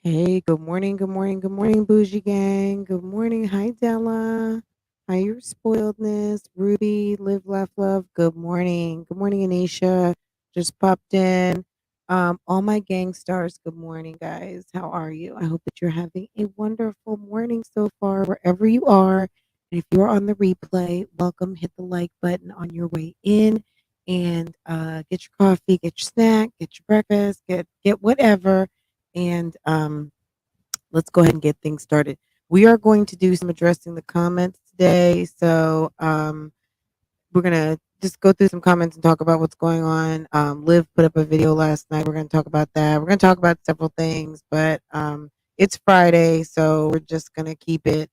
Hey, good morning, good morning, good morning, Bougie Gang. Good morning. Hi, Della. Hi, your spoiledness. Ruby, live, laugh, love. Good morning. Good morning, Anisha. Just popped in. All my gang stars, good morning, guys. How are you? I hope that you're having a wonderful morning so far, wherever you are. And if you're on the replay, welcome. Hit the like button on your way in and get your coffee, get your snack, get your breakfast, get whatever and let's go ahead and get things started. We are going to do some addressing the comments today. So we're going to just go through some comments and talk about what's going on. Liv put up a video last night. We're going to talk about that. We're going to talk about several things, but it's Friday, so we're just going to keep it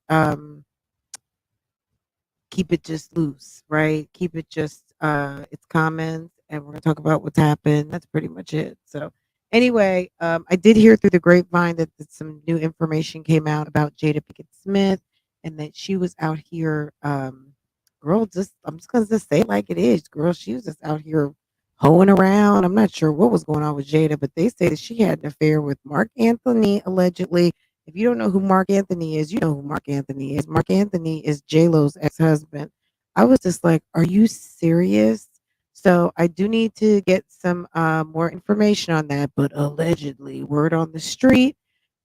just loose, right? Keep it just it's comments, and we're gonna talk about what's happened. That's pretty much it. So anyway, I did hear through the grapevine that some new information came out about Jada Pinkett Smith and that she was out here girl, just I'm just gonna just say it like it is. Girl, she was just out here hoeing around. I'm not sure what was going on with Jada, but they say that she had an affair with Mark Anthony allegedly. If you don't know who Mark Anthony is, you know who Mark Anthony is. Mark Anthony is J-Lo's ex-husband. I was just like, are you serious? So I do need to get some more information on that. But allegedly, word on the street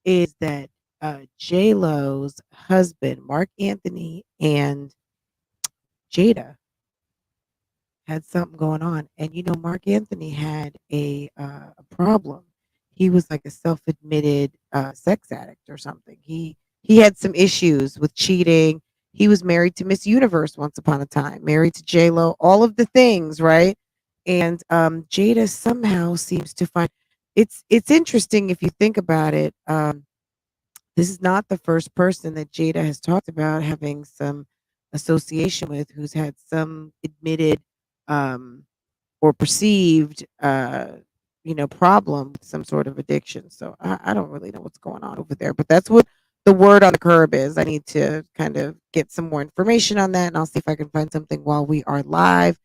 is that J-Lo's husband, Mark Anthony, and Jada had something going on. And Mark Anthony had a problem. He was like a self-admitted sex addict or something. He had some issues with cheating. He was married to Miss Universe once upon a time, married to J Lo, all of the things, right? And Jada somehow seems to find it's interesting if you think about it. This is not the first person that Jada has talked about having some association with who's had some admitted um, or perceived, problem with some sort of addiction. So I don't really know what's going on over there, but that's what the word on the curb is. I need to kind of get some more information on that, and I'll see if I can find something while we are live.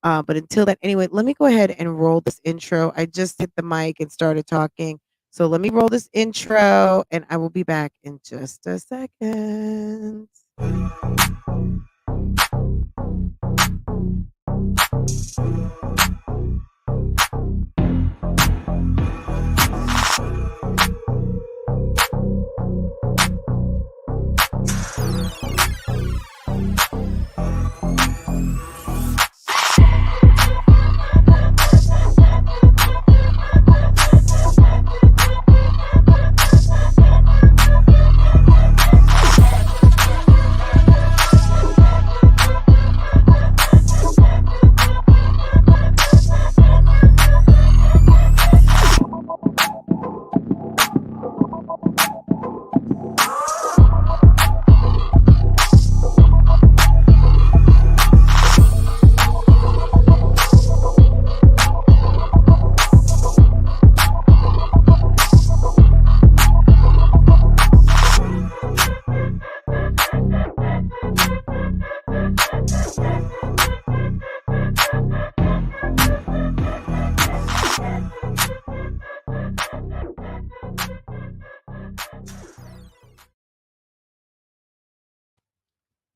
But until then, anyway, let me go ahead and roll this intro. I just hit the mic and started talking. So let me roll this intro, and I will be back in just a second.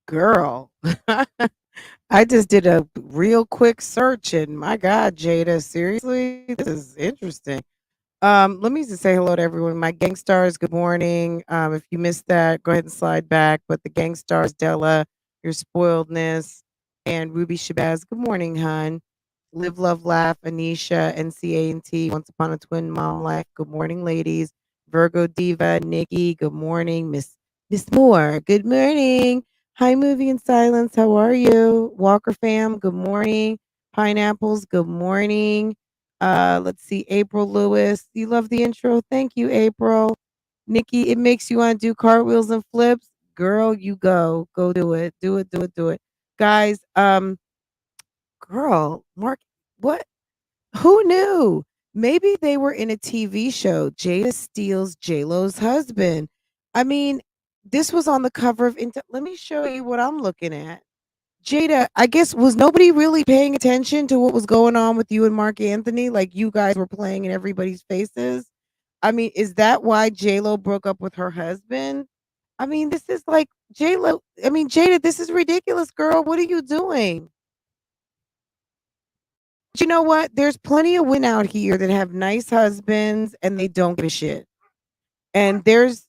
Girl, I just did a real quick search, and my God, Jada, seriously, this is interesting. Let me just say hello to everyone. My gang stars, good morning. If you missed that, go ahead and slide back. But the gang stars, Della, your spoiledness, and Ruby Shabazz, good morning, hun. Live, love, laugh, Anisha, NCA&T, Once Upon a Twin Mom Life. Good morning, ladies. Virgo Diva, Nikki, good morning. Miss Moore, good morning. Hi, Movie in Silence, how are you? Walker fam, good morning. Pineapples, good morning. Let's see, April Lewis. You love the intro. Thank you, April. Nikki, it makes you want to do cartwheels and flips. Girl, you go. Go do it. Do it, do it, do it. Guys, girl, Mark, what? Who knew? Maybe they were in a TV show. Jada steals J-Lo's husband. I mean, this was on the cover of Let me show you what I'm looking at. Jada, I guess was nobody really paying attention to what was going on with you and Mark Anthony? Like you guys were playing in everybody's faces. I mean, is that why J-Lo broke up with her husband? I mean, this is like J-Lo. I mean, Jada, this is ridiculous, girl. What are you doing? But you know what? There's plenty of women out here that have nice husbands and they don't give a shit. And there's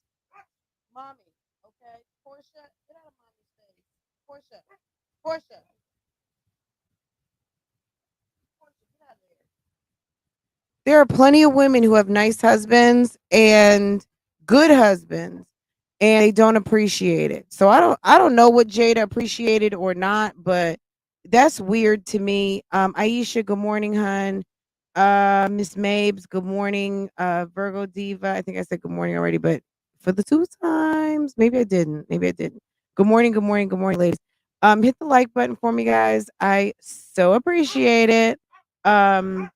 mommy, okay, Portia, get out of mommy's face. Portia, Portia, Portia, get out of there. There are plenty of women who have nice husbands and good husbands and they don't appreciate it. So I don't know what Jada appreciated or not, but that's weird to me. Aisha, good morning, hun. Miss Mabes, good morning. Virgo Diva. I think I said good morning already, but for the two times, maybe I didn't. Maybe I didn't. Good morning, good morning, good morning, ladies. Hit the like button for me, guys. I so appreciate it. Um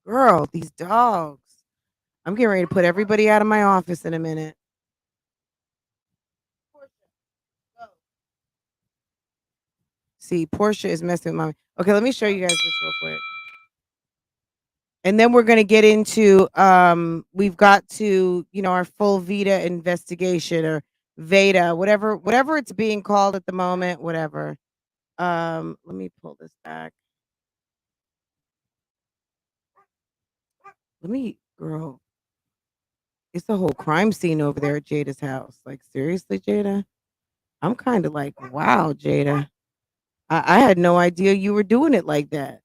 Girl, these dogs. I'm getting ready to put everybody out of my office in a minute. See, Portia is messing with mommy. Okay, let me show you guys this real quick. And then we're gonna get into we've got to, our full VEDA investigation or VEDA, whatever it's being called at the moment, whatever. Let me pull this back. Girl, it's a whole crime scene over there at Jada's house. Like, seriously, Jada? I'm kind of like, wow, Jada. I had no idea you were doing it like that.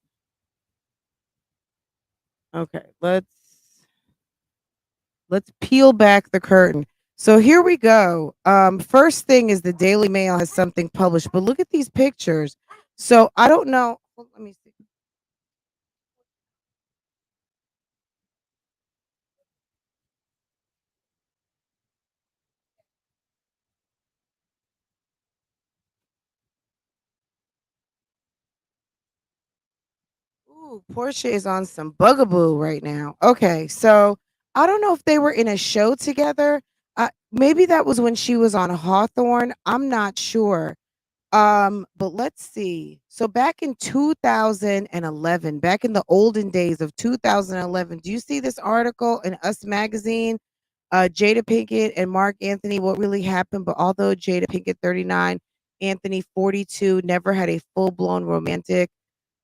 Okay, let's peel back the curtain. So here we go. First thing is the Daily Mail has something published, but look at these pictures. So I don't know. Let me see. Ooh, Portia is on some bugaboo right now. Okay, so I don't know if they were in a show together. Maybe that was when she was on Hawthorne. I'm not sure. But let's see. So back in 2011, back in the olden days of 2011, do you see this article in Us Magazine? Jada Pinkett and Marc Anthony, what really happened? But although Jada Pinkett, 39, Anthony, 42, never had a full blown romantic.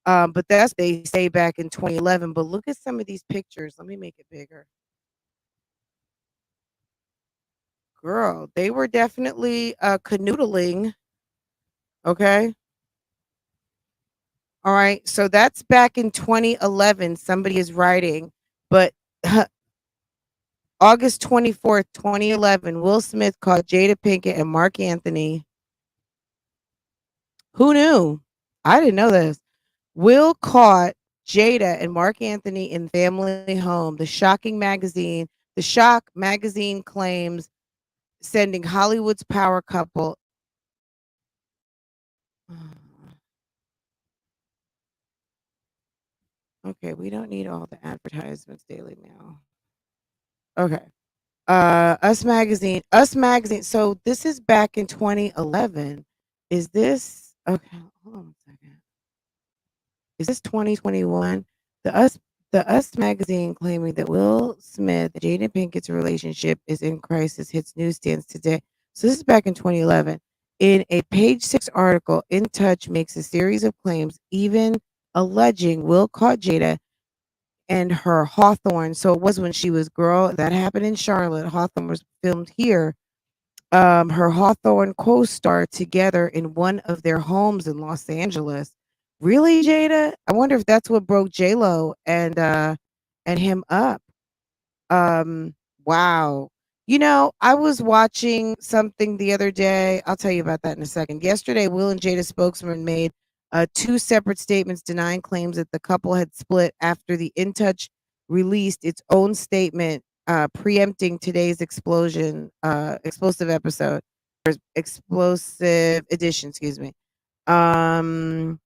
But that's they say back in 2011. But look at some of these pictures. Let me make it bigger. Girl, they were definitely canoodling. Okay. All right. So that's back in 2011. Somebody is writing, but August 24th, 2011, Will Smith caught Jada Pinkett and Marc Anthony. Who knew? I didn't know this. Will caught Jada and Marc Anthony in family home. The Shock magazine claims sending Hollywood's power couple. Okay, we don't need all the advertisements, Daily Mail. Okay. Us Magazine. So this is back in 2011. Is this okay? Hold on a second. Is this 2021? The Us the Us Magazine claiming that Will Smith and Jada Pinkett's relationship is in crisis hits newsstands today. So this is back in 2011. In a page 6 article, In Touch makes a series of claims, even alleging Will caught Jada and her Hawthorne. So it was when she was girl that happened in Charlotte. Hawthorne was filmed here. Her Hawthorne co-star together in one of their homes in Los Angeles. Really, Jada? I wonder if that's what broke J Lo and him up. Um, wow. I was watching something the other day. I'll tell you about that in a second. Yesterday, Will and Jada spokesman made two separate statements denying claims that the couple had split after the In Touch released its own statement preempting today's explosive episode, or explosive edition, excuse me. Um,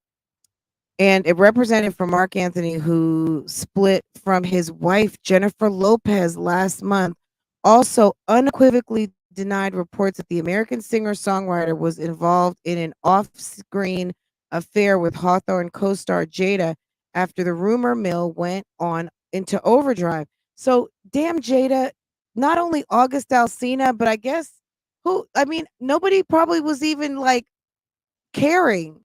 and a representative for Marc Anthony who split from his wife Jennifer Lopez last month also unequivocally denied reports that the American singer-songwriter was involved in an off-screen affair with Hawthorne co-star Jada after the rumor mill went on into overdrive. So, damn Jada, not only August Alsina, but I guess nobody probably was even like caring.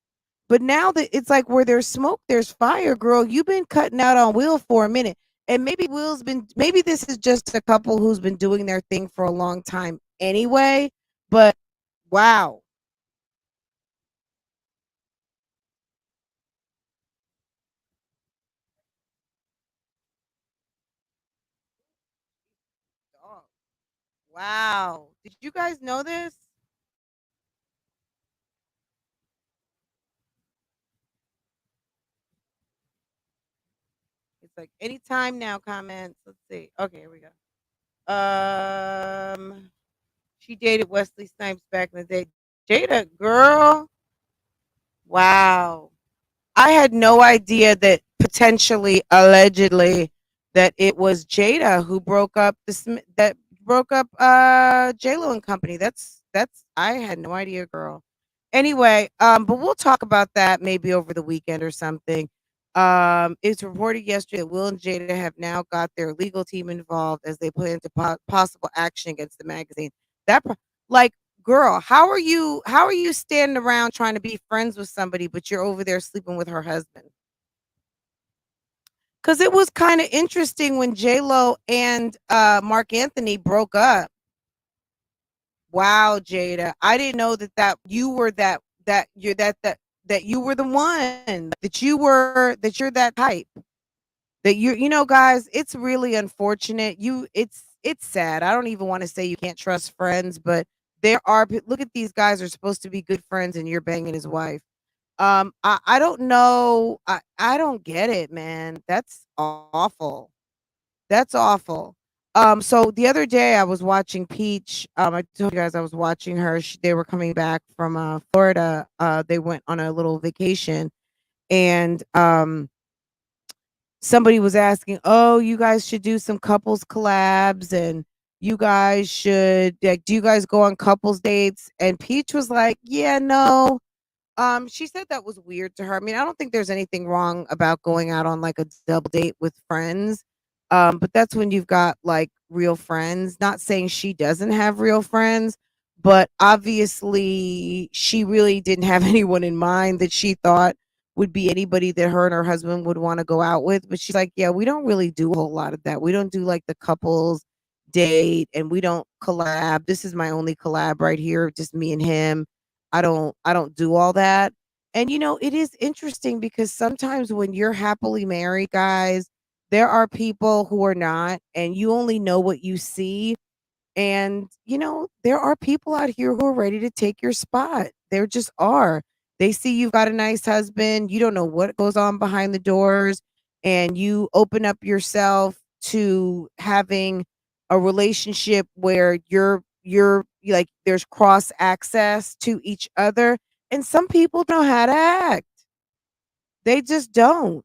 But now that it's like where there's smoke, there's fire, girl. You've been cutting out on Will for a minute. And maybe this is just a couple who's been doing their thing for a long time anyway. But wow. Dog. Wow. Did you guys know this? It's like anytime now comments. Let's see. Okay, here we go. She dated Wesley Snipes back in the day. Jada, girl. Wow. I had no idea that potentially, allegedly, that it was Jada who broke up J Lo and company. That's I had no idea, girl. Anyway, but we'll talk about that maybe over the weekend or something. It's reported yesterday that Will and Jada have now got their legal team involved as they plan into possible action against the magazine. That pro- like girl, how are you standing around trying to be friends with somebody, but you're over there sleeping with her husband? Because it was kind of interesting when J Lo and Mark Anthony broke up. Wow, Jada, I didn't know that you were that you're that you were the one, that you're that type. That guys, it's really unfortunate. It's sad. I don't even want to say you can't trust friends, but look at these guys are supposed to be good friends and you're banging his wife. I don't know. I don't get it, man. That's awful. That's awful. So the other day I was watching Peach. I told you guys I was watching her. They were coming back from Florida. They went on a little vacation, and somebody was asking, "Oh, you guys should do some couples collabs, and you guys should like, do you guys go on couples dates?" And Peach was like, "Yeah, no." She said that was weird to her. I mean, I don't think there's anything wrong about going out on like a double date with friends. But that's when you've got like real friends. Not saying she doesn't have real friends, but obviously she really didn't have anyone in mind that she thought would be anybody that her and her husband would want to go out with. But she's like, yeah, we don't really do a whole lot of that. We don't do like the couples date and we don't collab. This is my only collab right here, just me and him. I don't do all that. And it is interesting because sometimes when you're happily married, guys, there are people who are not, and you only know what you see. And, there are people out here who are ready to take your spot. There just are. They see you've got a nice husband. You don't know what goes on behind the doors. And you open up yourself to having a relationship where you're like there's cross access to each other. And some people don't know how to act. They just don't.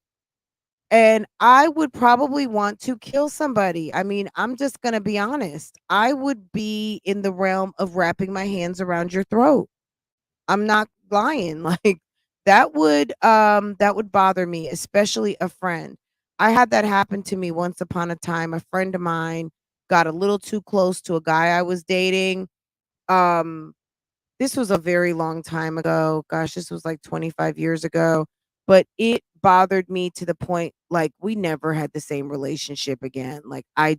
And I would probably want to kill somebody. I mean, I'm just going to be honest. I would be in the realm of wrapping my hands around your throat. I'm not lying. Like that would bother me, especially a friend. I had that happen to me once upon a time. A friend of mine got a little too close to a guy I was dating. Um this was a very long time ago. Gosh, this was like 25 years ago. But it bothered me to the point like we never had the same relationship again. Like I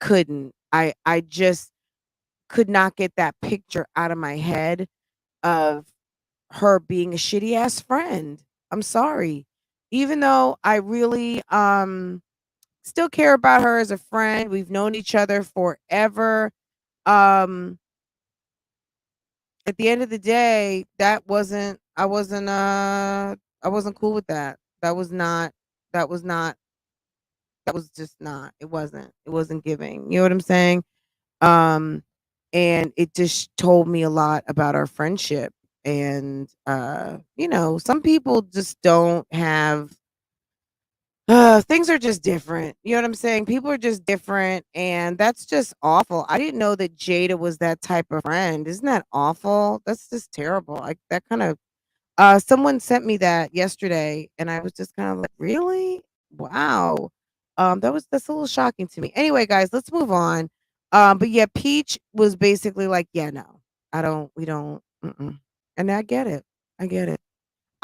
couldn't. I just could not get that picture out of my head of her being a shitty ass friend. I'm sorry. Even though I really still care about her as a friend. We've known each other forever. Um at the end of the day, I wasn't cool with that. That was not that was just not. It wasn't giving. You know what I'm saying? Um and it just told me a lot about our friendship. And you know, some people just don't have things are just different. You know what I'm saying? People are just different, and that's just awful. I didn't know that Jada was that type of friend. Isn't that awful? That's just terrible. Like that kind of someone sent me that yesterday, and I was just kind of like, "Really? Wow." That's a little shocking to me. Anyway, guys, let's move on. But yeah, Peach was basically like, "Yeah, no, I don't. We don't." Mm-mm. And I get it. I get it.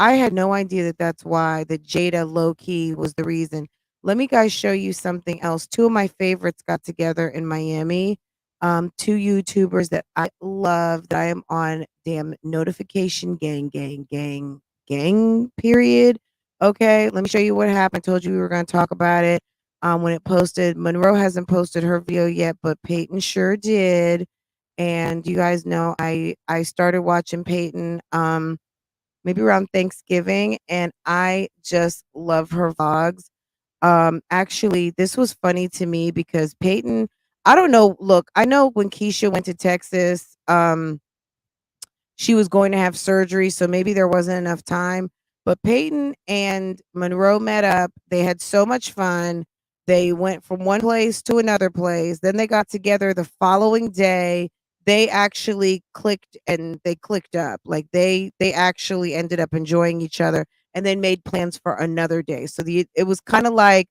I had no idea that that's why the Jada low key was the reason. Let me guys show you something else. Two of my favorites got together in Miami. Two YouTubers that I love that I am on damn notification gang period. Okay, let me show you what happened. I told you we were going to talk about it. When it posted, Monroe hasn't posted her video yet, but Peyton sure did. And you guys know I started watching Peyton. Maybe around Thanksgiving, and I just love her vlogs. Actually, this was funny to me because Peyton, I don't know, look, I know when KEESHA went to Texas, she was going to have surgery, so maybe there wasn't enough time. But Peyton and Monroe met up. They had so much fun. They went from one place to another place. Then they got together the following day. They actually clicked and they clicked up. Like they actually ended up enjoying each other and then made plans for another day. So it was kind of like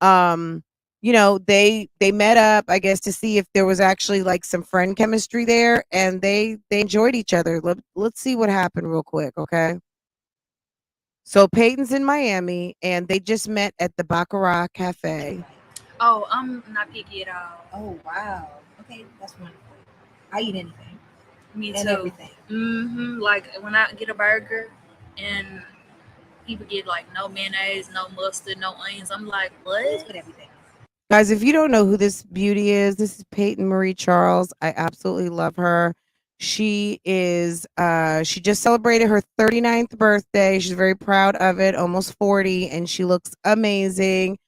um you know, they met up, I guess, to see if there was actually like some friend chemistry there, and they enjoyed each other. Let's see what happened real quick, okay? So Peyton's in Miami, and they just met at the Baccarat Cafe. Oh, I'm not picky at all. Oh wow. Okay, that's wonderful. I eat anything Me and too. everything. Like when I get a burger and people get like no mayonnaise, no mustard, no onions, I'm like, Please what? put everything. Guys, if you don't know who this beauty is, this is Peyton Marie Charles. I absolutely love her. She just celebrated her 39th birthday. She's very proud of it, almost 40, and she looks amazing.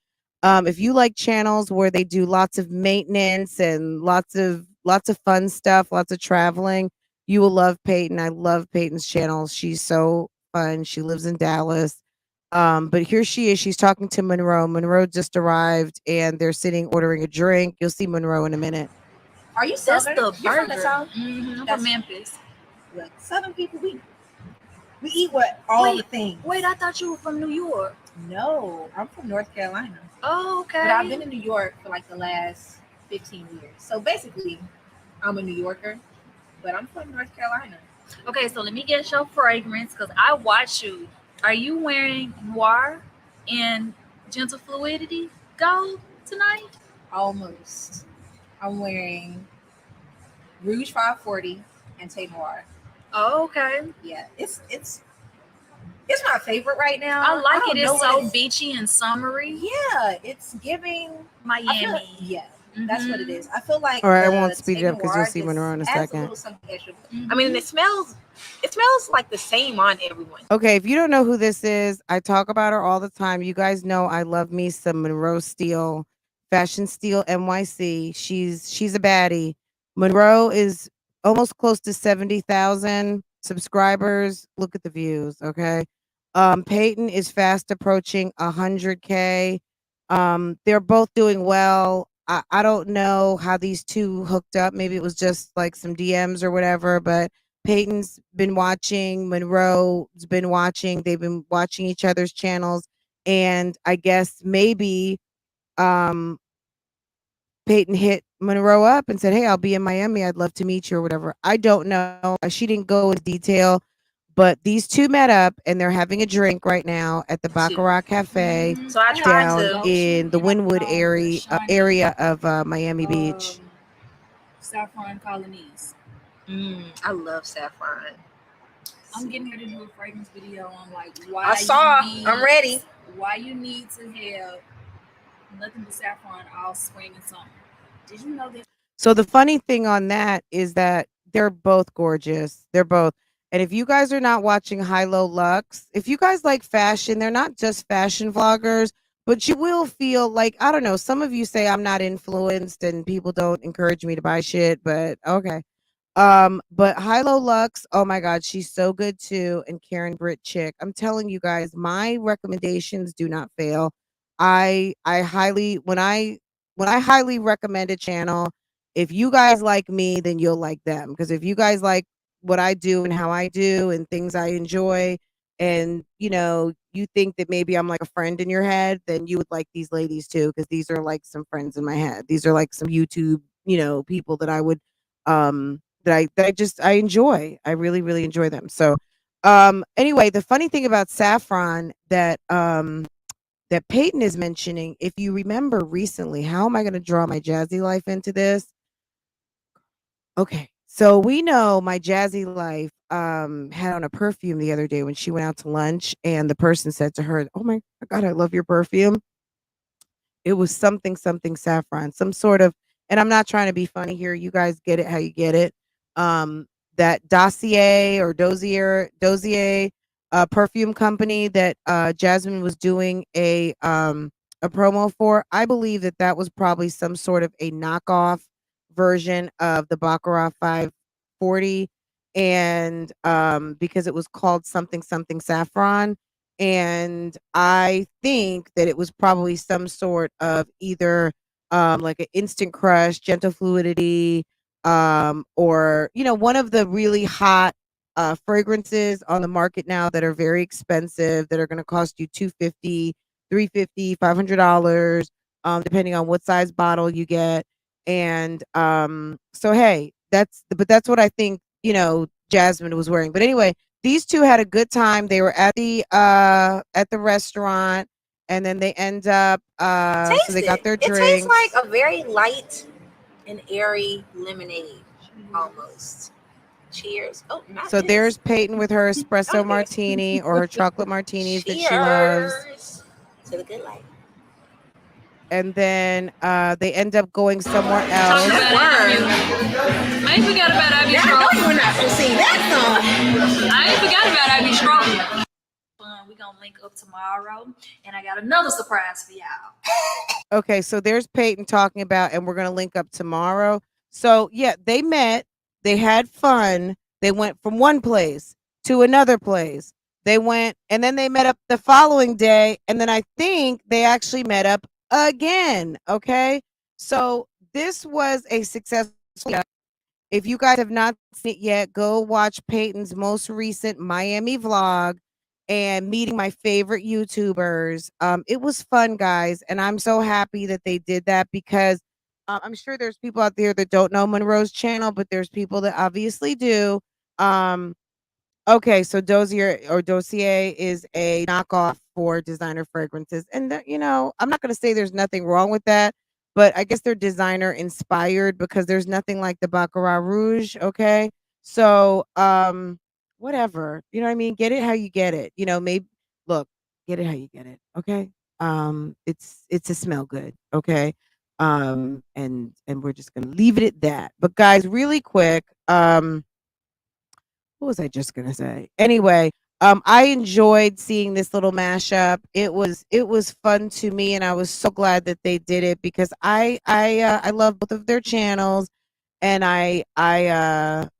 If you like channels where they do lots of maintenance and lots of fun stuff, lots of traveling, you will love Peyton. I love Peyton's channel. She's so fun. She lives in Dallas. But here she is. She's talking to Monroe. Monroe just arrived and they're sitting ordering a drink. You'll see Monroe in a minute. Are you That's Southern? the You're from the burger. South? I'm That's from Memphis. look, Southern people we eat what all the things. Wait, I thought you were from New York. No, I'm from North Carolina. Oh, okay. But I've been in New York for like the last 15 years. So basically, I'm a New Yorker, but I'm from North Carolina. Okay, so let me get your fragrance because I watch you. Are you wearing noir and gentle fluidity gold tonight? Almost. I'm wearing Rouge 540 and Tay Noir. Oh, okay. Yeah, it's my favorite right now. I like don't it. know It's what so beachy and summery. Yeah, it's giving Miami. Yeah, that's what it is. I feel like All right, I the won't speed it Tay up because you'll Noir see just Monroe in a adds a second. little something extra. I mean, it smells like the same on everyone. Okay, if you don't know who this is, I talk about her all the time. You guys know I love me some Monroe Steele, Fashion Steel NYC. She's a baddie. Monroe is almost close to 70,000 subscribers. Look at the views, okay? Peyton is fast approaching 100K. They're both doing well. I don't know how these two hooked up. Maybe it was just like some DMs or whatever, but Peyton's been watching, Monroe's been watching, they've been watching each other's channels, and I guess maybe um Peyton hit Monroe up and said, "Hey, I'll be in Miami. I'd love to meet you," or whatever. I don't know. She didn't go into detail, but these two met up and they're having a drink right now at the Baccarat Cafe So I tried down to. in the Wynwood area of Miami Beach. Saffron colonies. I love saffron. I'm getting ready to do a fragrance video on like why I saw. I'm ready. Why you need to have nothing but saffron all spring and summer. Did you know that? So the funny thing on that is that they're both gorgeous. They're both. And if you guys are not watching High Low Lux, if you guys like fashion, they're not just fashion vloggers, but you will feel like, I don't know, some of you say I'm not influenced and people don't encourage me to buy shit, but okay. But Hilo Lux, oh my God, she's so good too. And Karen Britt Chick. I'm telling you guys, my recommendations do not fail. I highly when I highly recommend a channel, if you guys like me, then you'll like them. Because if you guys like what I do and how I do and things I enjoy, and you think that maybe I'm like a friend in your head, then you would like these ladies too, because these are like some friends in my head. These are like some YouTube, people that I would that I enjoy. I really, really enjoy them. So anyway, the funny thing about saffron that Peyton is mentioning, if you remember recently, how am I going to draw my jazzy life into this? Okay. So we know my jazzy life had on a perfume the other day when she went out to lunch, and the person said to her, "Oh my God, I love your perfume." It was something, something saffron, some sort of, and I'm not trying to be funny here. You guys get it how you get it. That Dozier perfume company that Jasmine was doing a promo for. I believe that that was probably some sort of a knockoff version of the Baccarat 540, and because it was called something something saffron, and I think that it was probably some sort of either like an instant crush, gentle fluidity, or one of the really hot fragrances on the market now that are very expensive, that are going to cost you 250, 350, $500, depending on what size bottle you get. And so hey, that's what I think Jasmine was wearing. But anyway, these two had a good time. They were at the restaurant, and then they end up Taste so they got it. their It tastes like drinks. a very light and airy lemonade, almost. Cheers. Oh, not So this. there's Peyton with her espresso Okay. martini or her chocolate martinis that she loves. Cheers to the good life. And then they end up going somewhere Talking else. about interview. I ain't forgot about Ivy Yeah, I know Stroll. you were not going to sing that I ain't forgot about Ivy Stroll. We gonna link up tomorrow, and I got another surprise for y'all. Okay, so there's Peyton talking about, and we're gonna link up tomorrow. So yeah, they met, they had fun, they went from one place to another place. They went, and then they met up the following day, and then I think they actually met up again. Okay, so this was a successful. If you guys have not seen it yet, go watch Peyton's most recent Miami vlog and meeting my favorite YouTubers. It was fun, guys, and I'm so happy that they did that because I'm sure there's people out there that don't know Monroe's channel, but there's people that obviously do. Um, Okay, so Dossier is a knockoff for designer fragrances. And I'm not going to say there's nothing wrong with that, but I guess they're designer inspired because there's nothing like the Baccarat Rouge, okay? So, whatever. You know what I mean? Get it how you get it. Maybe look, get it how you get it, okay? It's a smell good, okay? And we're just going to leave it at that. But guys, really quick, what was I just gonna say? Anyway, I enjoyed seeing this little mashup. It was fun to me, and I was so glad that they did it because I love both of their channels, and I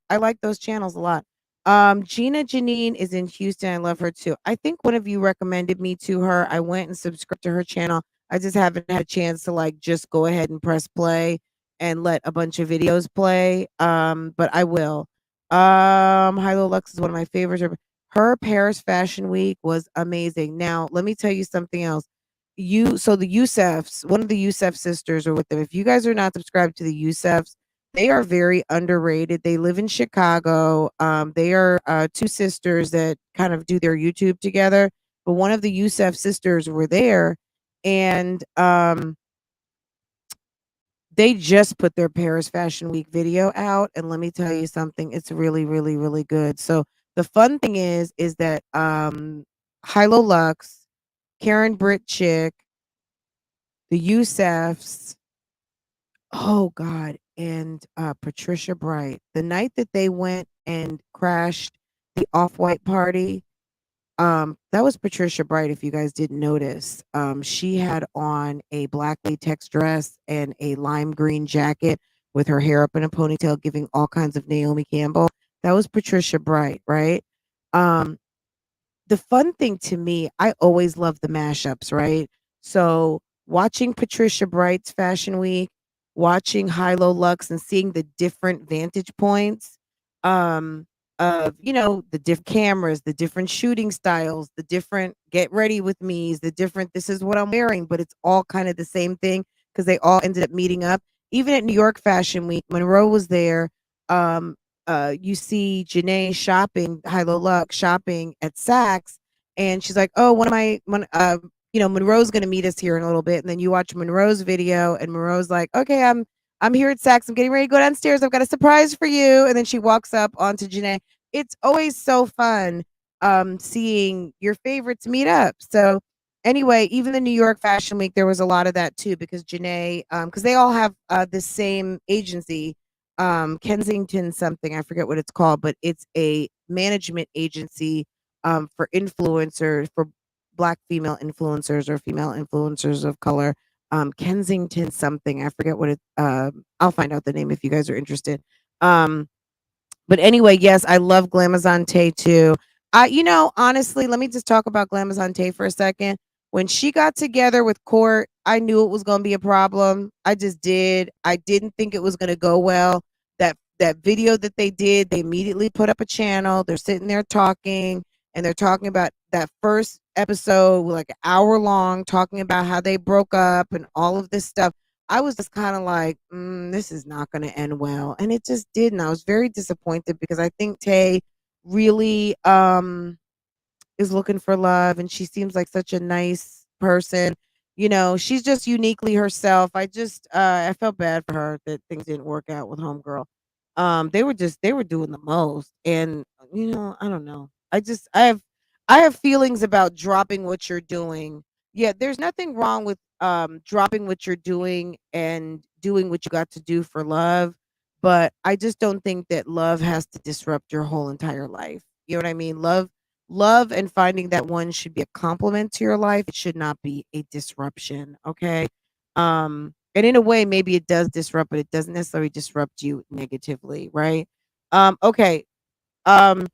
like those channels a lot. Gina Janine is in Houston. I love her too. I think one of you recommended me to her. I went and subscribed to her channel. I just haven't had a chance to like just go ahead and press play and let a bunch of videos play. But I will. Hilo Lux is one of my favorites. Her Paris Fashion Week was amazing. Now, let me tell you something else. So the Youssefs, one of the Youssef sisters are with them. If you guys are not subscribed to the Youssefs, they are very underrated. They live in Chicago. They are two sisters that kind of do their YouTube together. But one of the Youssef sisters were there, and they just put their Paris Fashion Week video out, and let me tell you something, it's really, really, really good. So the fun thing is that Hilo Lux, Karen Britt Chick, the Youssefs, oh God, and Patricia Bright. The night that they went and crashed the off-white party, that was Patricia Bright, if you guys didn't notice. She had on a black latex dress and a lime green jacket with her hair up in a ponytail, giving all kinds of Naomi Campbell. That was Patricia Bright, right? Um, the fun thing to me, I always love the mashups, right? So watching Patricia Bright's Fashion Week, watching High Low Lux and seeing the different vantage points um of, the different cameras, the different shooting styles, the different get ready with me's, the different this is what I'm wearing, but it's all kind of the same thing because they all ended up meeting up. Even at New York Fashion Week, Monroe was there. Um, you see Janae shopping, High Low Lux shopping at Saks, and she's like, "Oh, Monroe's gonna meet us here in a little bit." And then you watch Monroe's video, and Monroe's like, "Okay, I'm here at Saks. I'm getting ready to go downstairs. I've got a surprise for you." And then she walks up onto Janae. It's always so fun, seeing your favorites meet up. So anyway, even the New York Fashion Week, there was a lot of that too because Janae, because they all have the same agency, Kensington something, I forget what it's called, but it's a management agency for influencers, for black female influencers or female influencers of color. Kensington something, I forget what it. I'll find out the name if you guys are interested. Um, but anyway, yes, I love Glamazon Tay too. Honestly, let me just talk about Glamazon Tay for a second. When she got together with Court, I knew it was going to be a problem. I just did. I didn't think it was going to go well. That video that they did, they immediately put up a channel. They're sitting there talking, and they're talking about that first episode, like an hour long, talking about how they broke up and all of this stuff. I was just kind of like, this is not going to end well. And it just didn't. I was very disappointed because I think Tay really is looking for love and she seems like such a nice person. She's just uniquely herself. I felt bad for her that things didn't work out with Homegirl. They were doing the most. And I don't know. I have feelings about dropping what you're doing. Yeah, there's nothing wrong with dropping what you're doing and doing what you got to do for love, but I just don't think that love has to disrupt your whole entire life. You know what I mean? Love and finding that one should be a compliment to your life. It should not be a disruption, okay? And in a way maybe it does disrupt, but it doesn't necessarily disrupt you negatively, right? Okay. Um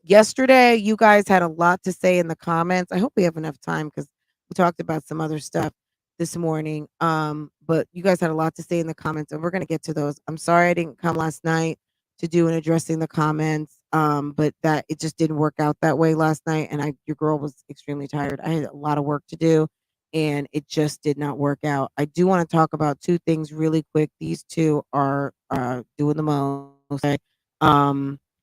Yesterday, you guys had a lot to say in the comments. I hope we have enough time because we talked about some other stuff this morning. But you guys had a lot to say in the comments, and we're gonna get to those. I'm sorry I didn't come last night to do an addressing the comments. But that it just didn't work out that way last night, and your girl was extremely tired. I had a lot of work to do, and it just did not work out. I do want to talk about two things really quick. These two are doing the most. Okay?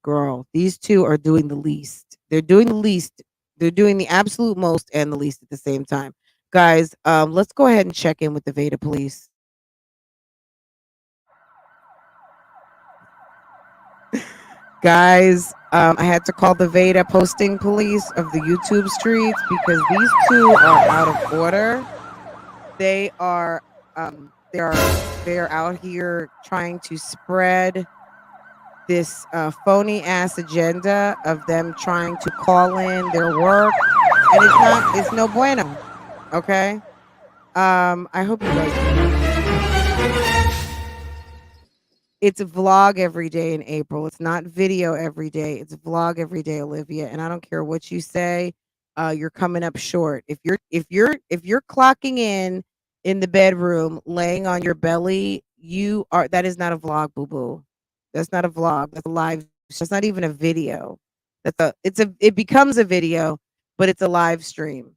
Girl, these two are doing the least. They're doing the least. They're doing the absolute most and the least at the same time. Guys, let's go ahead and check in with the VEDA police. Guys, I had to call the VEDA posting police of the YouTube streets because these two are out of order. They are they're out here trying to spread this phony ass agenda of them trying to call in their work, and it's no bueno. Okay. I hope you guys it's a vlog every day in April. It's not video every day. It's a vlog every day, Olivia. And I don't care what you say. You're coming up short. If you're clocking in the bedroom, laying on your belly, that is not a vlog, boo boo. That's not a vlog. That's a live. That's not even a video. It becomes a video, but it's a live stream.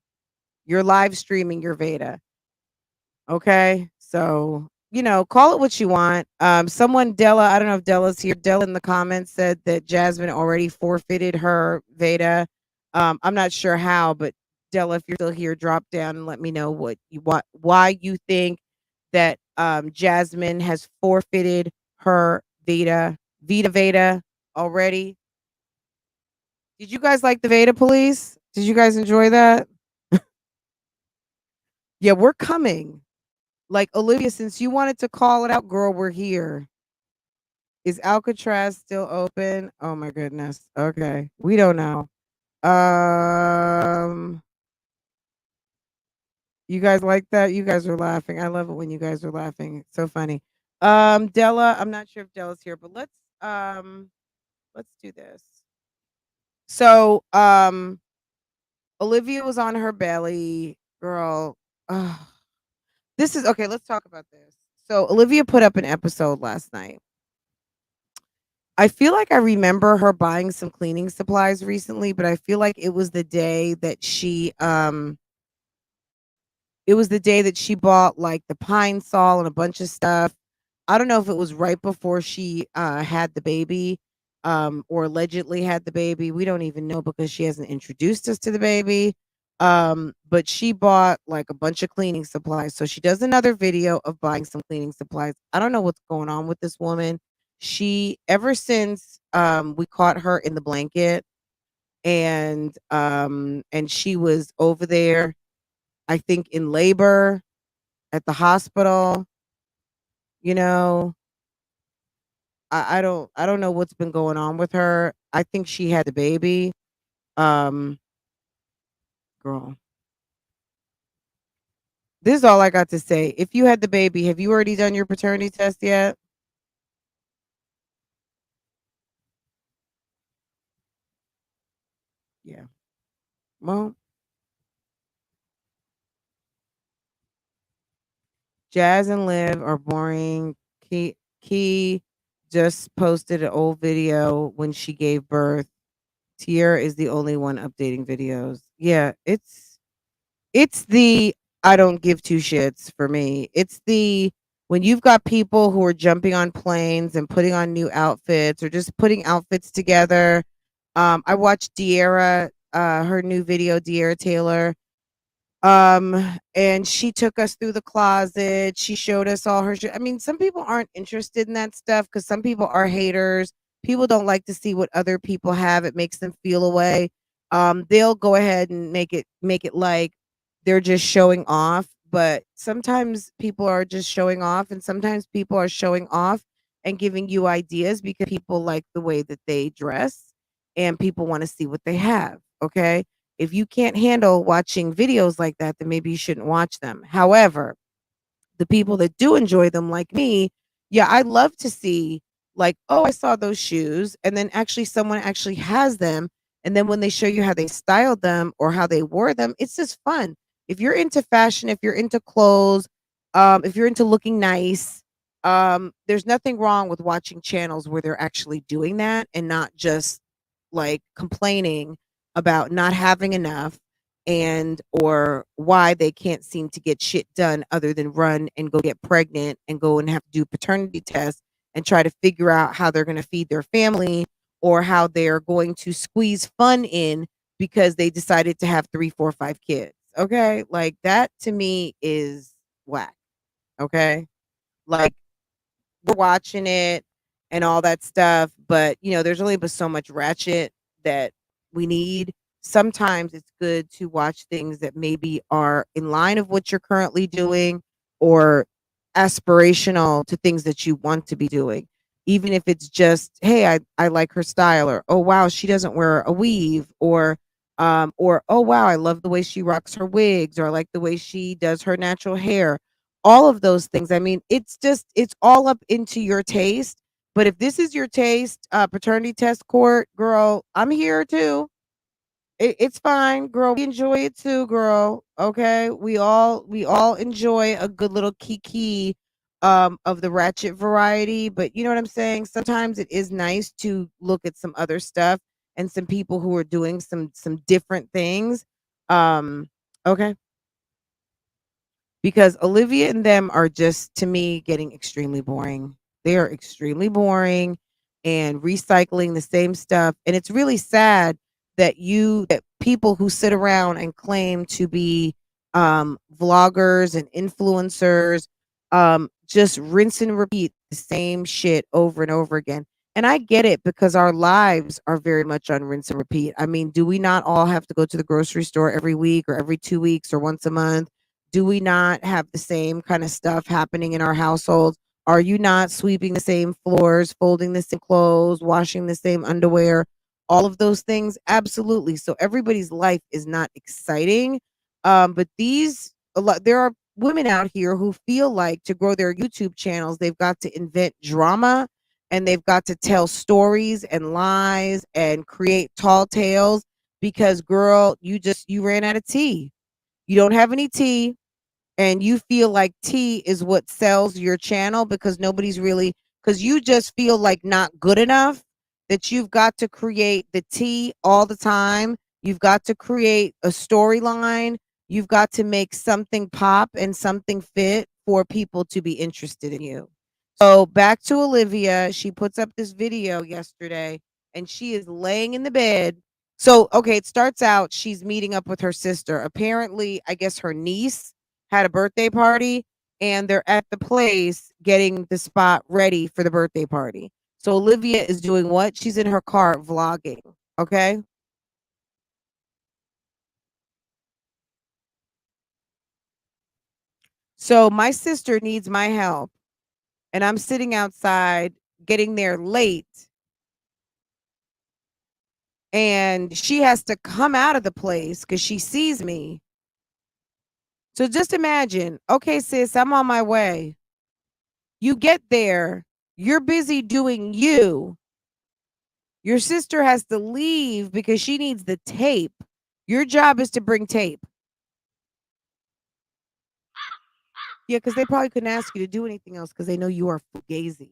You're live streaming your VEDA. Okay. So, call it what you want. Someone, Della, I don't know if Della's here. Della in the comments said that Jasmine already forfeited her VEDA. I'm not sure how, but Della, if you're still here, drop down and let me know why you think that Jasmine has forfeited her VEDA already. Did you guys like the VEDA police? Did you guys enjoy that? Yeah, we're coming. Like, Olivia, since you wanted to call it out, girl, we're here. Is Alcatraz still open? Oh my goodness. Okay. We don't know. Um you guys like that? You guys are laughing. I love it when you guys are laughing. It's so funny. Della, I'm not sure if Della's here, but let's do this. So, Olivia was on her belly, girl. Ugh. This is okay, let's talk about this. So, Olivia put up an episode last night. I feel like I remember her buying some cleaning supplies recently, but I feel like it was the day that she bought like the Pine Sol and a bunch of stuff. I don't know if it was right before she had the baby, or allegedly had the baby. We don't even know because she hasn't introduced us to the baby. But she bought like a bunch of cleaning supplies. So she does another video of buying some cleaning supplies. I don't know what's going on with this woman. She ever since we caught her in the blanket, and she was over there, I think in labor at the hospital, you know, I don't know what's been going on with her. I think she had the baby. Um, girl. This is all I got to say. If you had the baby, have you already done your paternity test yet? Yeah. Well, Jazz and Liv are boring. Key just posted an old video when she gave birth. Tierra is the only one updating videos. Yeah, it's the I don't give two shits for me. It's the when you've got people who are jumping on planes and putting on new outfits or just putting outfits together. I watched De'Ara, her new video, De'Ara Taylor. And she took us through the closet. She showed us all her I mean, some people aren't interested in that stuff because some people are haters. People don't like to see what other people have. It makes them feel away. They'll go ahead and make it like they're just showing off. But sometimes people are just showing off, and sometimes people are showing off and giving you ideas because people like the way that they dress and people want to see what they have. Okay, if you can't handle watching videos like that, then maybe you shouldn't watch them. However, the people that do enjoy them like me, yeah, I love to see like, oh, I saw those shoes and then actually someone actually has them, and then when they show you how they styled them or how they wore them, it's just fun. If you're into fashion, if you're into clothes, if you're into looking nice, there's nothing wrong with watching channels where they're actually doing that and not just like complaining about not having enough and or why they can't seem to get shit done other than run and go get pregnant and go and have to do paternity tests and try to figure out how they're going to feed their family or how they're going to squeeze fun in because they decided to have 3 4 5 kids. Okay, like that to me is whack. Okay, like we're watching it and all that stuff, but there's only but so much ratchet that we need. Sometimes it's good to watch things that maybe are in line of what you're currently doing or aspirational to things that you want to be doing. Even if it's just, hey, I like her style, or oh wow, she doesn't wear a weave, or oh wow, I love the way she rocks her wigs, or I like the way she does her natural hair, all of those things. I mean, it's all up into your taste. But if this is your taste, paternity test court, girl, I'm here too. It's fine, girl. We enjoy it too, girl. Okay, we all enjoy a good little kiki of the ratchet variety. But you know what I'm saying? Sometimes it is nice to look at some other stuff and some people who are doing some different things. Okay, because Olivia and them are just to me getting extremely boring. They are extremely boring and recycling the same stuff. And it's really sad that people who sit around and claim to be vloggers and influencers just rinse and repeat the same shit over and over again. And I get it because our lives are very much on rinse and repeat. I mean, do we not all have to go to the grocery store every week or every 2 weeks or once a month? Do we not have the same kind of stuff happening in our households? Are you not sweeping the same floors, folding the same clothes, washing the same underwear? All of those things? Absolutely. So everybody's life is not exciting. But there are women out here who feel like to grow their YouTube channels, they've got to invent drama and they've got to tell stories and lies and create tall tales because, girl, you ran out of tea. You don't have any tea, and you feel like tea is what sells your channel because nobody's really, because you just feel like not good enough, that you've got to create the tea all the time. You've got to create a storyline. You've got to make something pop and something fit for people to be interested in you. So back to Olivia. She puts up this video yesterday and she is laying in the bed. So, okay, it starts out, she's meeting up with her sister. Apparently, I guess her niece had a birthday party and they're at the place getting the spot ready for the birthday party. So Olivia is doing what? She's in her car vlogging. Okay. So my sister needs my help and I'm sitting outside getting there late. And she has to come out of the place because she sees me. So just imagine, okay, sis, I'm on my way. You get there, you're busy doing you. Your sister has to leave because she needs the tape. Your job is to bring tape. Yeah, because they probably couldn't ask you to do anything else because they know you are fugazi.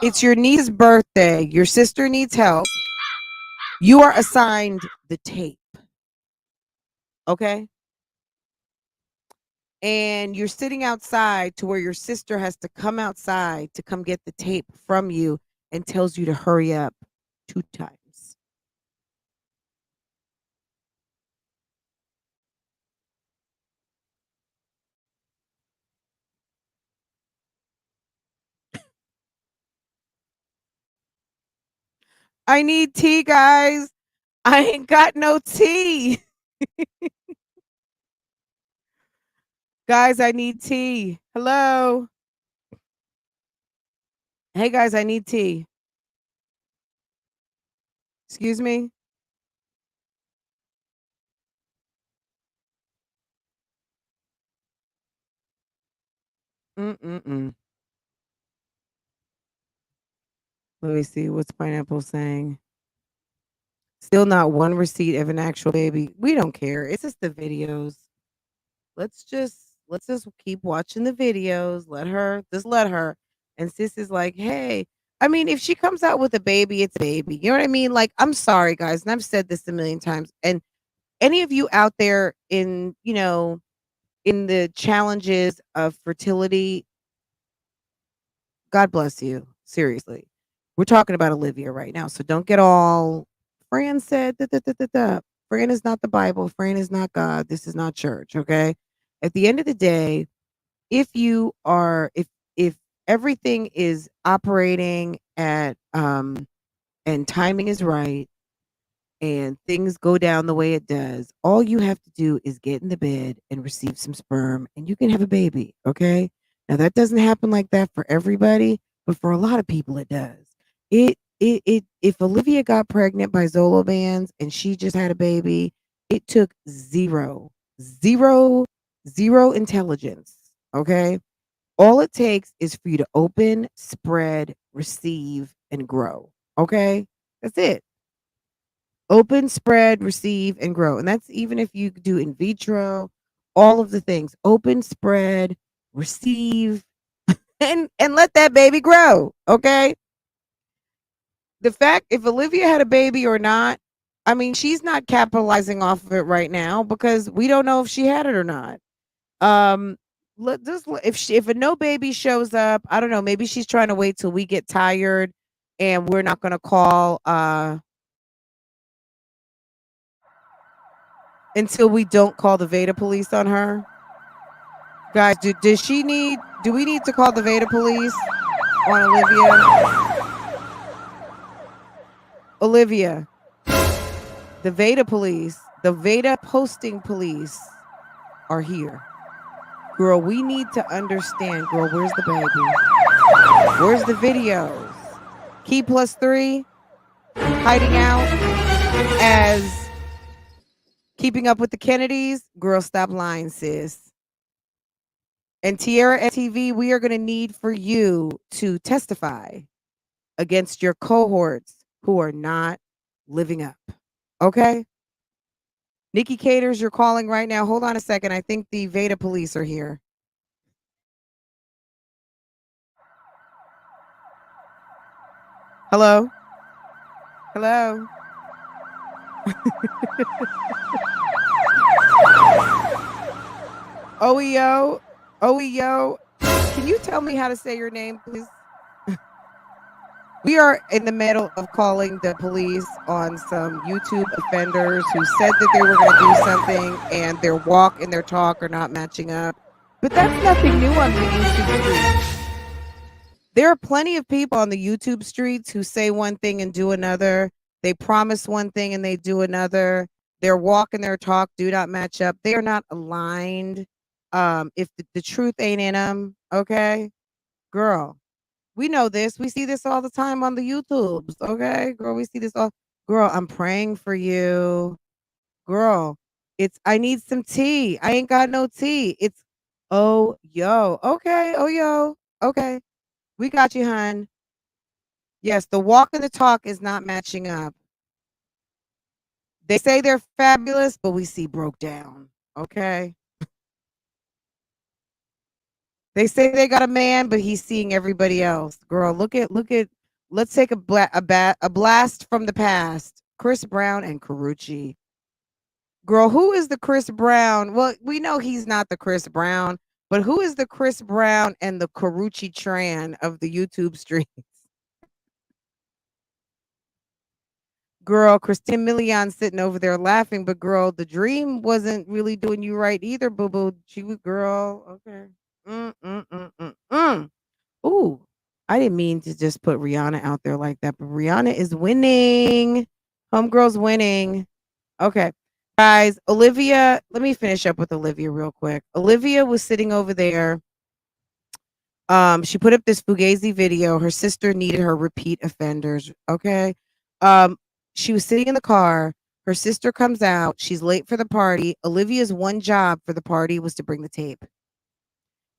It's your niece's birthday. Your sister needs help. You are assigned the tape. Okay? And you're sitting outside to where your sister has to come outside to come get the tape from you and tells you to hurry up 2 times. I need tea, guys. I ain't got no tea. Guys, I need tea. Hello. Hey, guys, I need tea. Excuse me? Mm-mm-mm. Let me see. What's Pineapple saying? Still not one receipt of an actual baby. We don't care. It's just the videos. Let's just keep watching the videos. Let her. And sis is like, hey, I mean, if she comes out with a baby, it's a baby. You know what I mean? Like, I'm sorry, guys, and I've said this a million times. And any of you out there in, in the challenges of fertility, God bless you. Seriously. We're talking about Olivia right now. So don't get all Fran said da, da, da, da, da. Fran is not the Bible. Fran is not God. This is not church. Okay. At the end of the day, if everything is operating at and timing is right and things go down the way it does, all you have to do is get in the bed and receive some sperm and you can have a baby. Okay. Now that doesn't happen like that for everybody, but for a lot of people it does. If Olivia got pregnant by Zolo Bands and she just had a baby, it took zero intelligence. Okay. All it takes is for you to open, spread, receive, and grow. Okay. That's it. Open, spread, receive, and grow. And that's even if you do in vitro, all of the things. Open, spread, receive, and let that baby grow. Okay. The fact if Olivia had a baby or not, I mean, she's not capitalizing off of it right now because we don't know if she had it or not. If a no baby shows up, I don't know, maybe she's trying to wait till we get tired and we're not going to call until we don't call the VEDA police on her. Guys, do we need to call the VEDA police on Olivia? Olivia, the VEDA police, the VEDA posting police are here. Girl, we need to understand, girl, where's the baby? Where's the videos? Key +3 hiding out as Keeping Up with the Kennedys, girl, stop lying, sis. And Tierra TV, we are going to need for you to testify against your cohorts who are not living up. Okay? Nikki Caters, you're calling right now. Hold on a second. I think the VEDA police are here. Hello? Hello? OEO? OEO? Can you tell me how to say your name, please? We are in the middle of calling the police on some YouTube offenders who said that they were going to do something and their walk and their talk are not matching up. But that's nothing new on the YouTube streets. There are plenty of people on the YouTube streets who say one thing and do another. They promise one thing and they do another. Their walk and their talk do not match up. They are not aligned. If the truth ain't in them, okay, girl. We know this. We see this all the time on the YouTubes. Okay, girl, we see this all. Girl, I'm praying for you. Girl, I need some tea. I ain't got no tea. It's oh yo. Okay, oh yo. Okay. We got you, hon. Yes, the walk and the talk is not matching up. They say they're fabulous, but we see broke down. Okay. They say they got a man, but he's seeing everybody else. Girl, look at. Let's take a blast from the past. Chris Brown and Karrueche. Girl, who is the Chris Brown? Well, we know he's not the Chris Brown, but who is the Chris Brown and the Karrueche Tran of the YouTube streets? Girl, Christina Milian sitting over there laughing, but girl, the dream wasn't really doing you right either, boo boo. She was girl. Okay. Ooh, I didn't mean to just put Rihanna out there like that, but Rihanna is winning. Homegirl's winning. Okay. Guys, Olivia, let me finish up with Olivia real quick. Olivia was sitting over there. She put up this Fugazi video. Her sister needed her repeat offenders. Okay. She was sitting in the car. Her sister comes out. She's late for the party. Olivia's one job for the party was to bring the tape.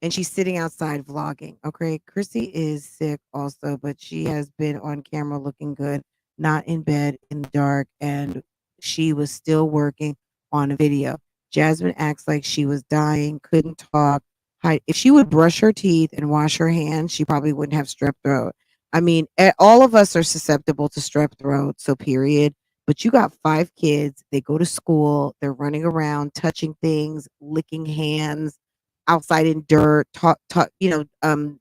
And she's sitting outside vlogging. Okay. Chrissy is sick also, but she has been on camera looking good, not in bed in the dark. And she was still working on a video. Jasmine acts like she was dying, couldn't talk. If she would brush her teeth and wash her hands, she probably wouldn't have strep throat. I mean, all of us are susceptible to strep throat, so period. But you got 5 kids. They go to school. They're running around, touching things, licking hands, outside in dirt,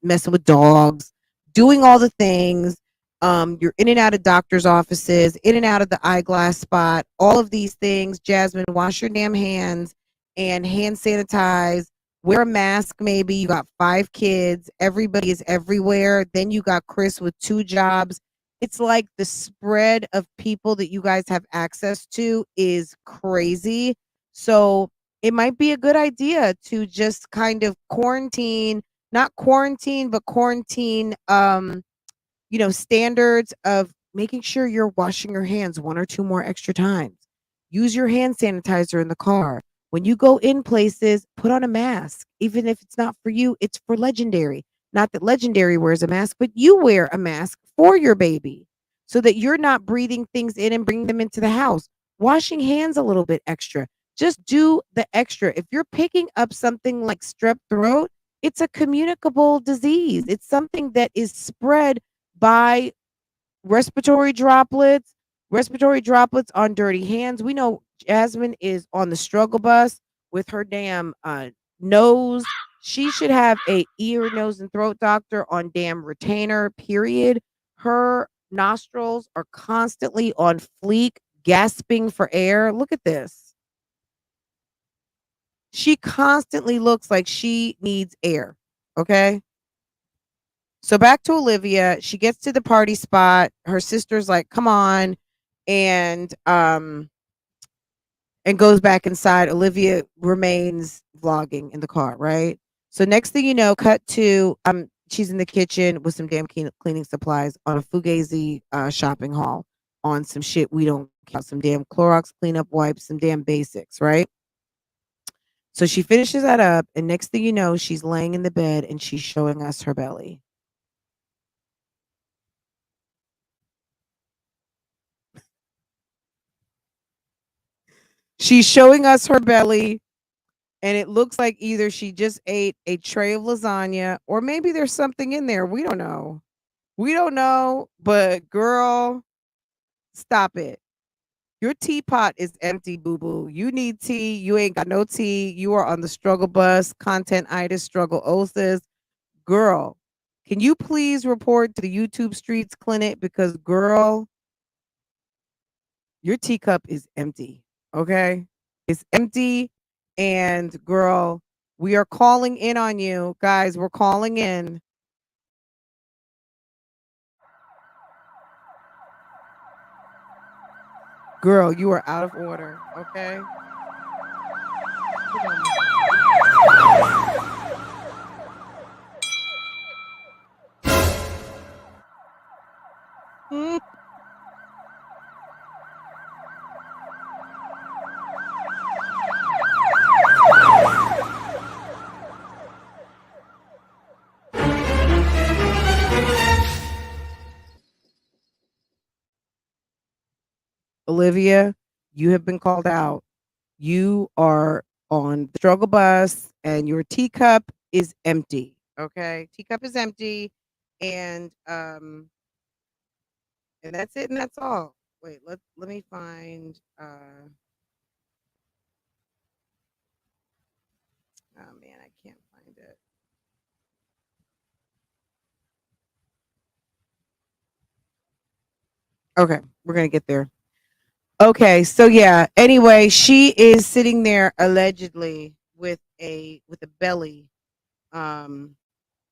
messing with dogs, doing all the things. You're in and out of doctor's offices, in and out of the eyeglass spot, all of these things. Jasmine, wash your damn hands and hand sanitize. Wear a mask, maybe. You got 5 kids. Everybody is everywhere. Then you got Chris with 2 jobs. It's like the spread of people that you guys have access to is crazy. So it might be a good idea to just kind of not quarantine, but quarantine, standards of making sure you're washing your hands 1 or 2 more extra times. Use your hand sanitizer in the car. When you go in places, put on a mask. Even if it's not for you, it's for Legendary. Not that Legendary wears a mask, but you wear a mask for your baby so that you're not breathing things in and bringing them into the house. Washing hands a little bit extra. Just do the extra. If you're picking up something like strep throat, it's a communicable disease. It's something that is spread by respiratory droplets on dirty hands. We know Jasmine is on the struggle bus with her damn nose. She should have a ear, nose, and throat doctor on damn retainer, period. Her nostrils are constantly on fleek, gasping for air. Look at this. She constantly looks like she needs air. Okay. So back to Olivia. She gets to the party spot. Her sister's like, come on. And goes back inside. Olivia remains vlogging in the car, right? So next thing you know, cut to she's in the kitchen with some damn cleaning supplies on a Fugazi shopping haul on some shit we don't some damn Clorox cleanup wipes, some damn basics, right? So she finishes that up, and next thing you know, she's laying in the bed and she's showing us her belly. She's showing us her belly, and it looks like either she just ate a tray of lasagna or maybe there's something in there. We don't know. We don't know, but girl, stop it. Your teapot is empty, boo boo. You need tea. You ain't got no tea. You are on the struggle bus, content itis, struggle osis. Girl, can you please report to the YouTube Streets Clinic? Because, girl, your teacup is empty. Okay. It's empty. And, girl, we are calling in on you. Guys, we're calling in. Girl, you are out of order. Okay. Mm. Olivia, you have been called out. You are on the struggle bus and your teacup is empty. Okay? Teacup is empty and that's it and that's all. Wait, let me find oh man, I can't find it. Okay, we're going to get there. Okay, so yeah, anyway, she is sitting there allegedly with a belly um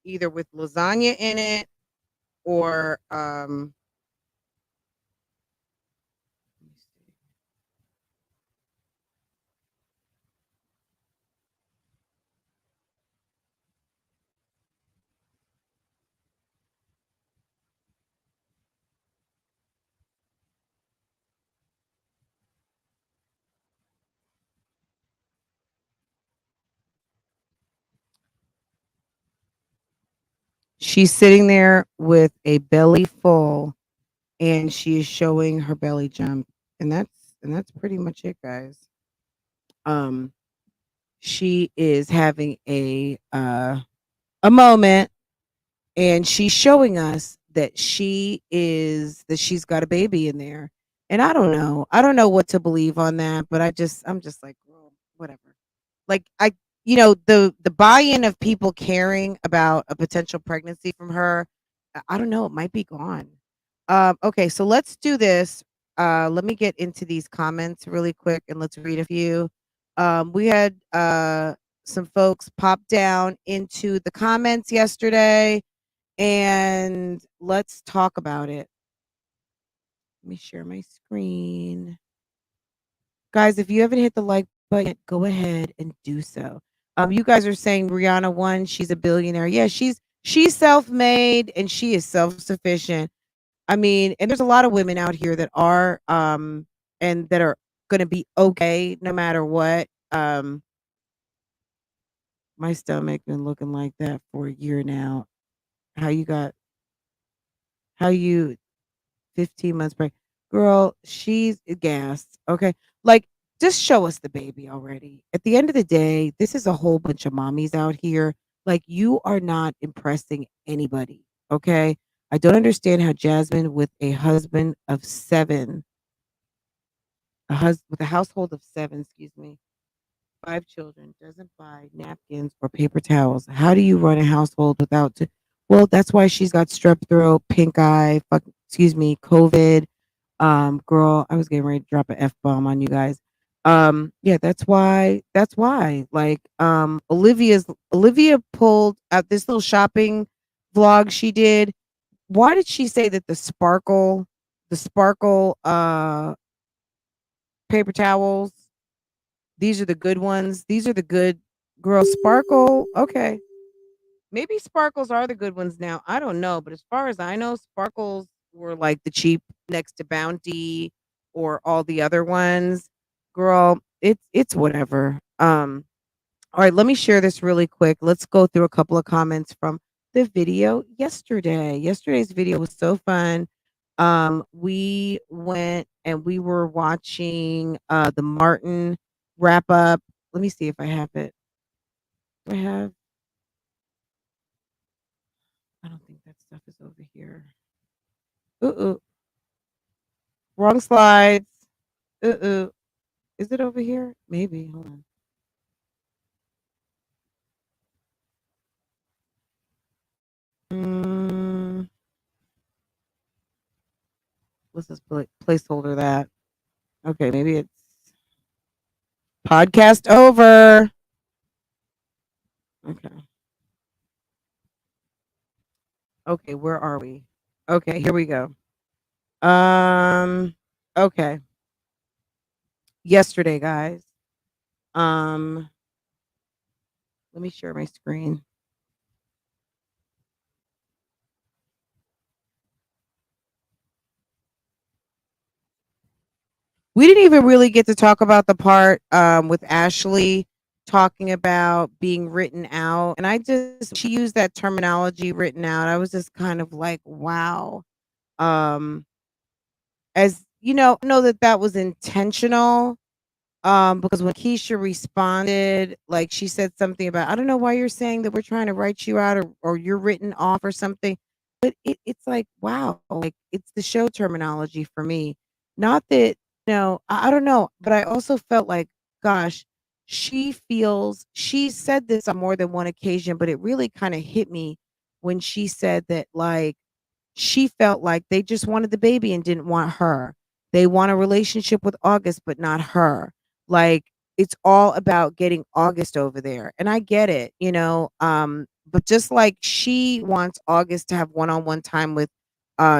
either with lasagna in it or let me see. She's sitting there with a belly full and she is showing her belly jump and that's pretty much it, guys. Um she is having a moment and she's showing us that she's got a baby in there. And I don't know. I don't know what to believe on that, but I'm just like, well, whatever. Like the buy-in of people caring about a potential pregnancy from her, I don't know, it might be gone. Okay, so let's do this. Let me get into these comments really quick and let's read a few. We had some folks pop down into the comments yesterday and let's talk about it. Let me share my screen. Guys, if you haven't hit the like button yet, go ahead and do so. You guys are saying Rihanna won, she's a billionaire. Yeah, she's self-made and she is self-sufficient. I mean, and there's a lot of women out here that are and that are gonna be okay no matter what. My stomach been looking like that for a year now. How you got how you 15 months pregnant. Girl, she's gassed. Okay. Like, just show us the baby already. At the end of the day, this is a whole bunch of mommies out here. Like, you are not impressing anybody. Okay. I don't understand how Jasmine, with a husband of seven, with a household of seven, excuse me, 5 children, doesn't buy napkins or paper towels. How do you run a household without? Well, that's why she's got strep throat, pink eye, excuse me, COVID. Girl, I was getting ready to drop an F bomb on you guys. Yeah, that's why. That's why. Like, Olivia pulled out this little shopping vlog she did. Why did she say that the sparkle paper towels, these are the good ones. These are the good girl sparkle. Okay. Maybe sparkles are the good ones now. I don't know, but as far as I know, sparkles were like the cheap next to Bounty. or all the other ones. Girl, it's whatever. All right, let me share this really quick. Let's go through a couple of comments from the video yesterday. Yesterday's video was so fun. We went and we were watching the Martin wrap up. Let me see if I have it. Do I have? I don't think that stuff is over here. Ooh, wrong slides. Ooh, is it over here? Maybe. Hold on. Mm, let's just placeholder that. Okay, maybe it's podcast over. Okay. Okay, where are we? Okay, here we go. Um, okay. Yesterday, guys. Um, let me share my screen. We didn't even really get to talk about the part with Ashli talking about being written out. And I just she used that terminology written out. I was just kind of like, wow. Um, as you know that that was intentional. Because when Keisha responded, like she said something about, I don't know why you're saying that we're trying to write you out or you're written off or something. But it's like, wow, like it's the show terminology for me. Not that, I don't know, but I also felt like, gosh, she said this on more than one occasion, but it really kind of hit me when she said that, like, she felt like they just wanted the baby and didn't want her. They want a relationship with August, but not her. Like it's all about getting August over there. And I get it, but just like she wants August to have one-on-one time with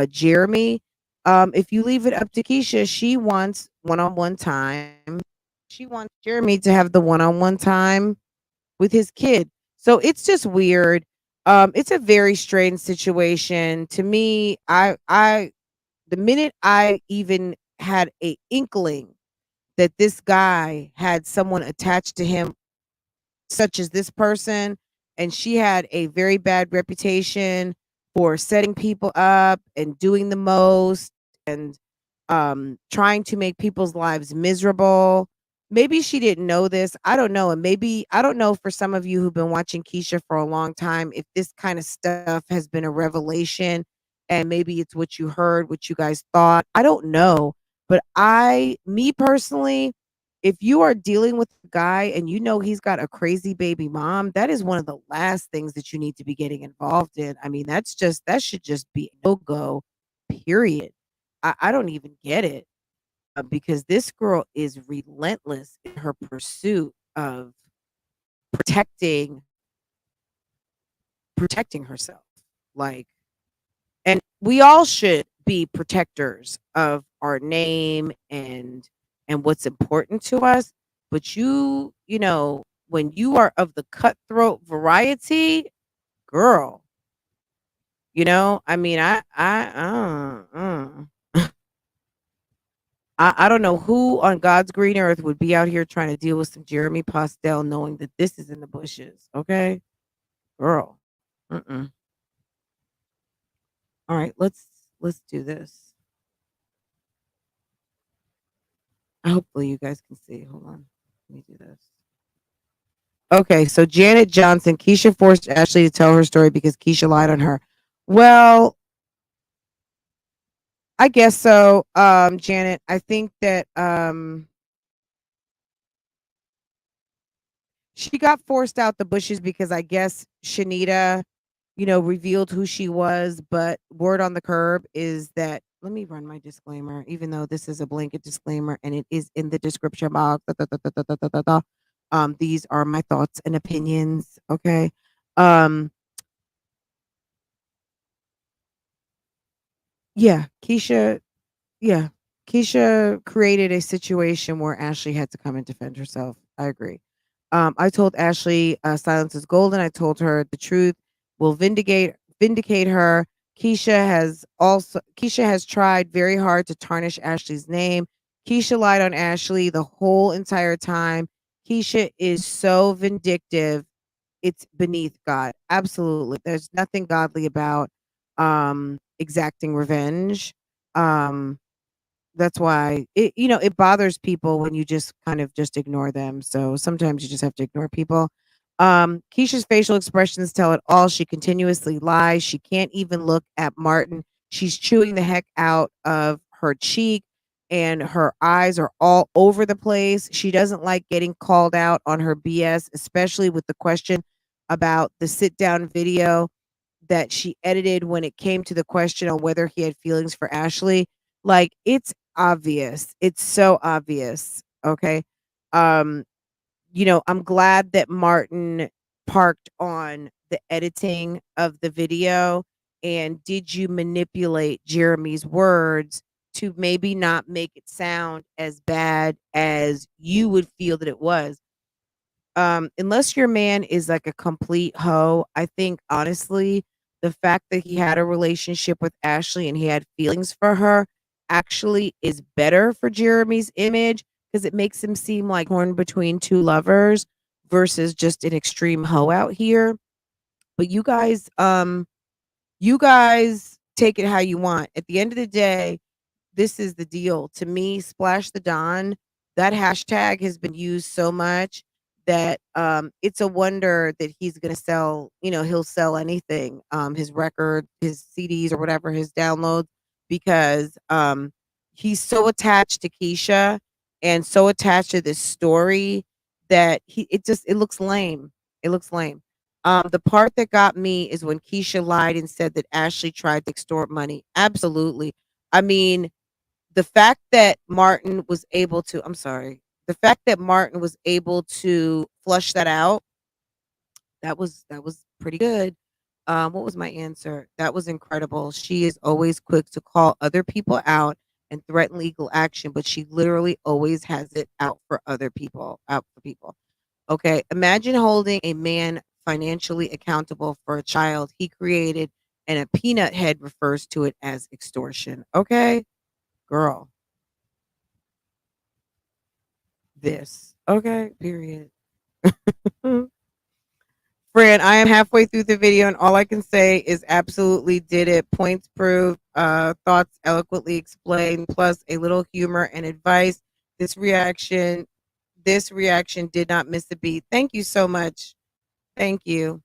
Jeremy, if you leave it up to Keisha, she wants one-on-one time. She wants Jeremy to have the one-on-one time with his kid. So it's just weird. It's a very strange situation. To me, I the minute I even had a inkling that this guy had someone attached to him such as this person, and she had a very bad reputation for setting people up and doing the most and trying to make people's lives miserable. Maybe she didn't know this. I don't know. And maybe I don't know for some of you who've been watching Keisha for a long time if this kind of stuff has been a revelation and maybe it's what you heard, what you guys thought. I don't know. But me personally, if you are dealing with a guy and you know he's got a crazy baby mom, that is one of the last things that you need to be getting involved in. I mean, that should just be no go, period. I don't even get it because this girl is relentless in her pursuit of protecting protecting herself. Like, and we all should be protectors of our name and what's important to us. But when you are of the cutthroat variety, girl, I mean, I don't know who on God's green earth would be out here trying to deal with some Jeremy Postel knowing that this is in the bushes. Okay, girl. Mm-mm. All right, let's do this. Hopefully you guys can see. Hold on. Let me do this. Okay, so Janet Johnson, Keisha forced Ashli to tell her story because Keisha lied on her. Well, I guess so. Janet, I think that she got forced out the bushes because I guess Shanita, revealed who she was, but word on the curb is that let me run my disclaimer, even though this is a blanket disclaimer and it is in the description box. These are my thoughts and opinions. Okay. Um, yeah, yeah, Keisha created a situation where Ashli had to come and defend herself. I agree. I told Ashli, silence is golden. I told her the truth will vindicate her. Keisha has tried very hard to tarnish Ashley's name. KEESHA lied on Ashli the whole entire time. KEESHA is so vindictive. It's beneath God. Absolutely. There's nothing godly about exacting revenge. Um that's why it bothers people when you just kind of just ignore them. So sometimes you just have to ignore people. Keisha's facial expressions tell it all. She continuously lies. She can't even look at Martin. She's chewing the heck out of her cheek, and her eyes are all over the place. She doesn't like getting called out on her BS, especially with the question about the sit down video that she edited when it came to the question on whether he had feelings for Ashli. Like, it's obvious. It's so obvious. Okay. Um, I'm glad that Martin parked on the editing of the video. And did you manipulate Jeremy's words to maybe not make it sound as bad as you would feel that it was? Unless your man is like a complete hoe, I think honestly, the fact that he had a relationship with Ashli and he had feelings for her actually is better for Jeremy's image because it makes him seem like torn between two lovers versus just an extreme hoe out here. But you guys take it how you want. At the end of the day, this is the deal. To me, Splash the Don, that hashtag has been used so much that it's a wonder that he's going to sell, he'll sell anything, his record, his CDs or whatever, his downloads, because he's so attached to KEESHA and so attached to this story that it looks lame. It looks lame. The part that got me is when KEESHA lied and said that Ashli tried to extort money. Absolutely. I mean, the fact that Martin was able to the fact that Martin was able to flush that out, that was pretty good. What was my answer? That was incredible. She is always quick to call other people out and threaten legal action, but she literally always has it out for other people, out for people. Okay, imagine holding a man financially accountable for a child he created, and a peanut head refers to it as extortion. Okay, girl, this. Okay, period. Fran, I am halfway through the video and all I can say is absolutely did it. Points proved, thoughts eloquently explained, plus a little humor and advice. This reaction, this reaction did not miss a beat. Thank you so much. Thank you.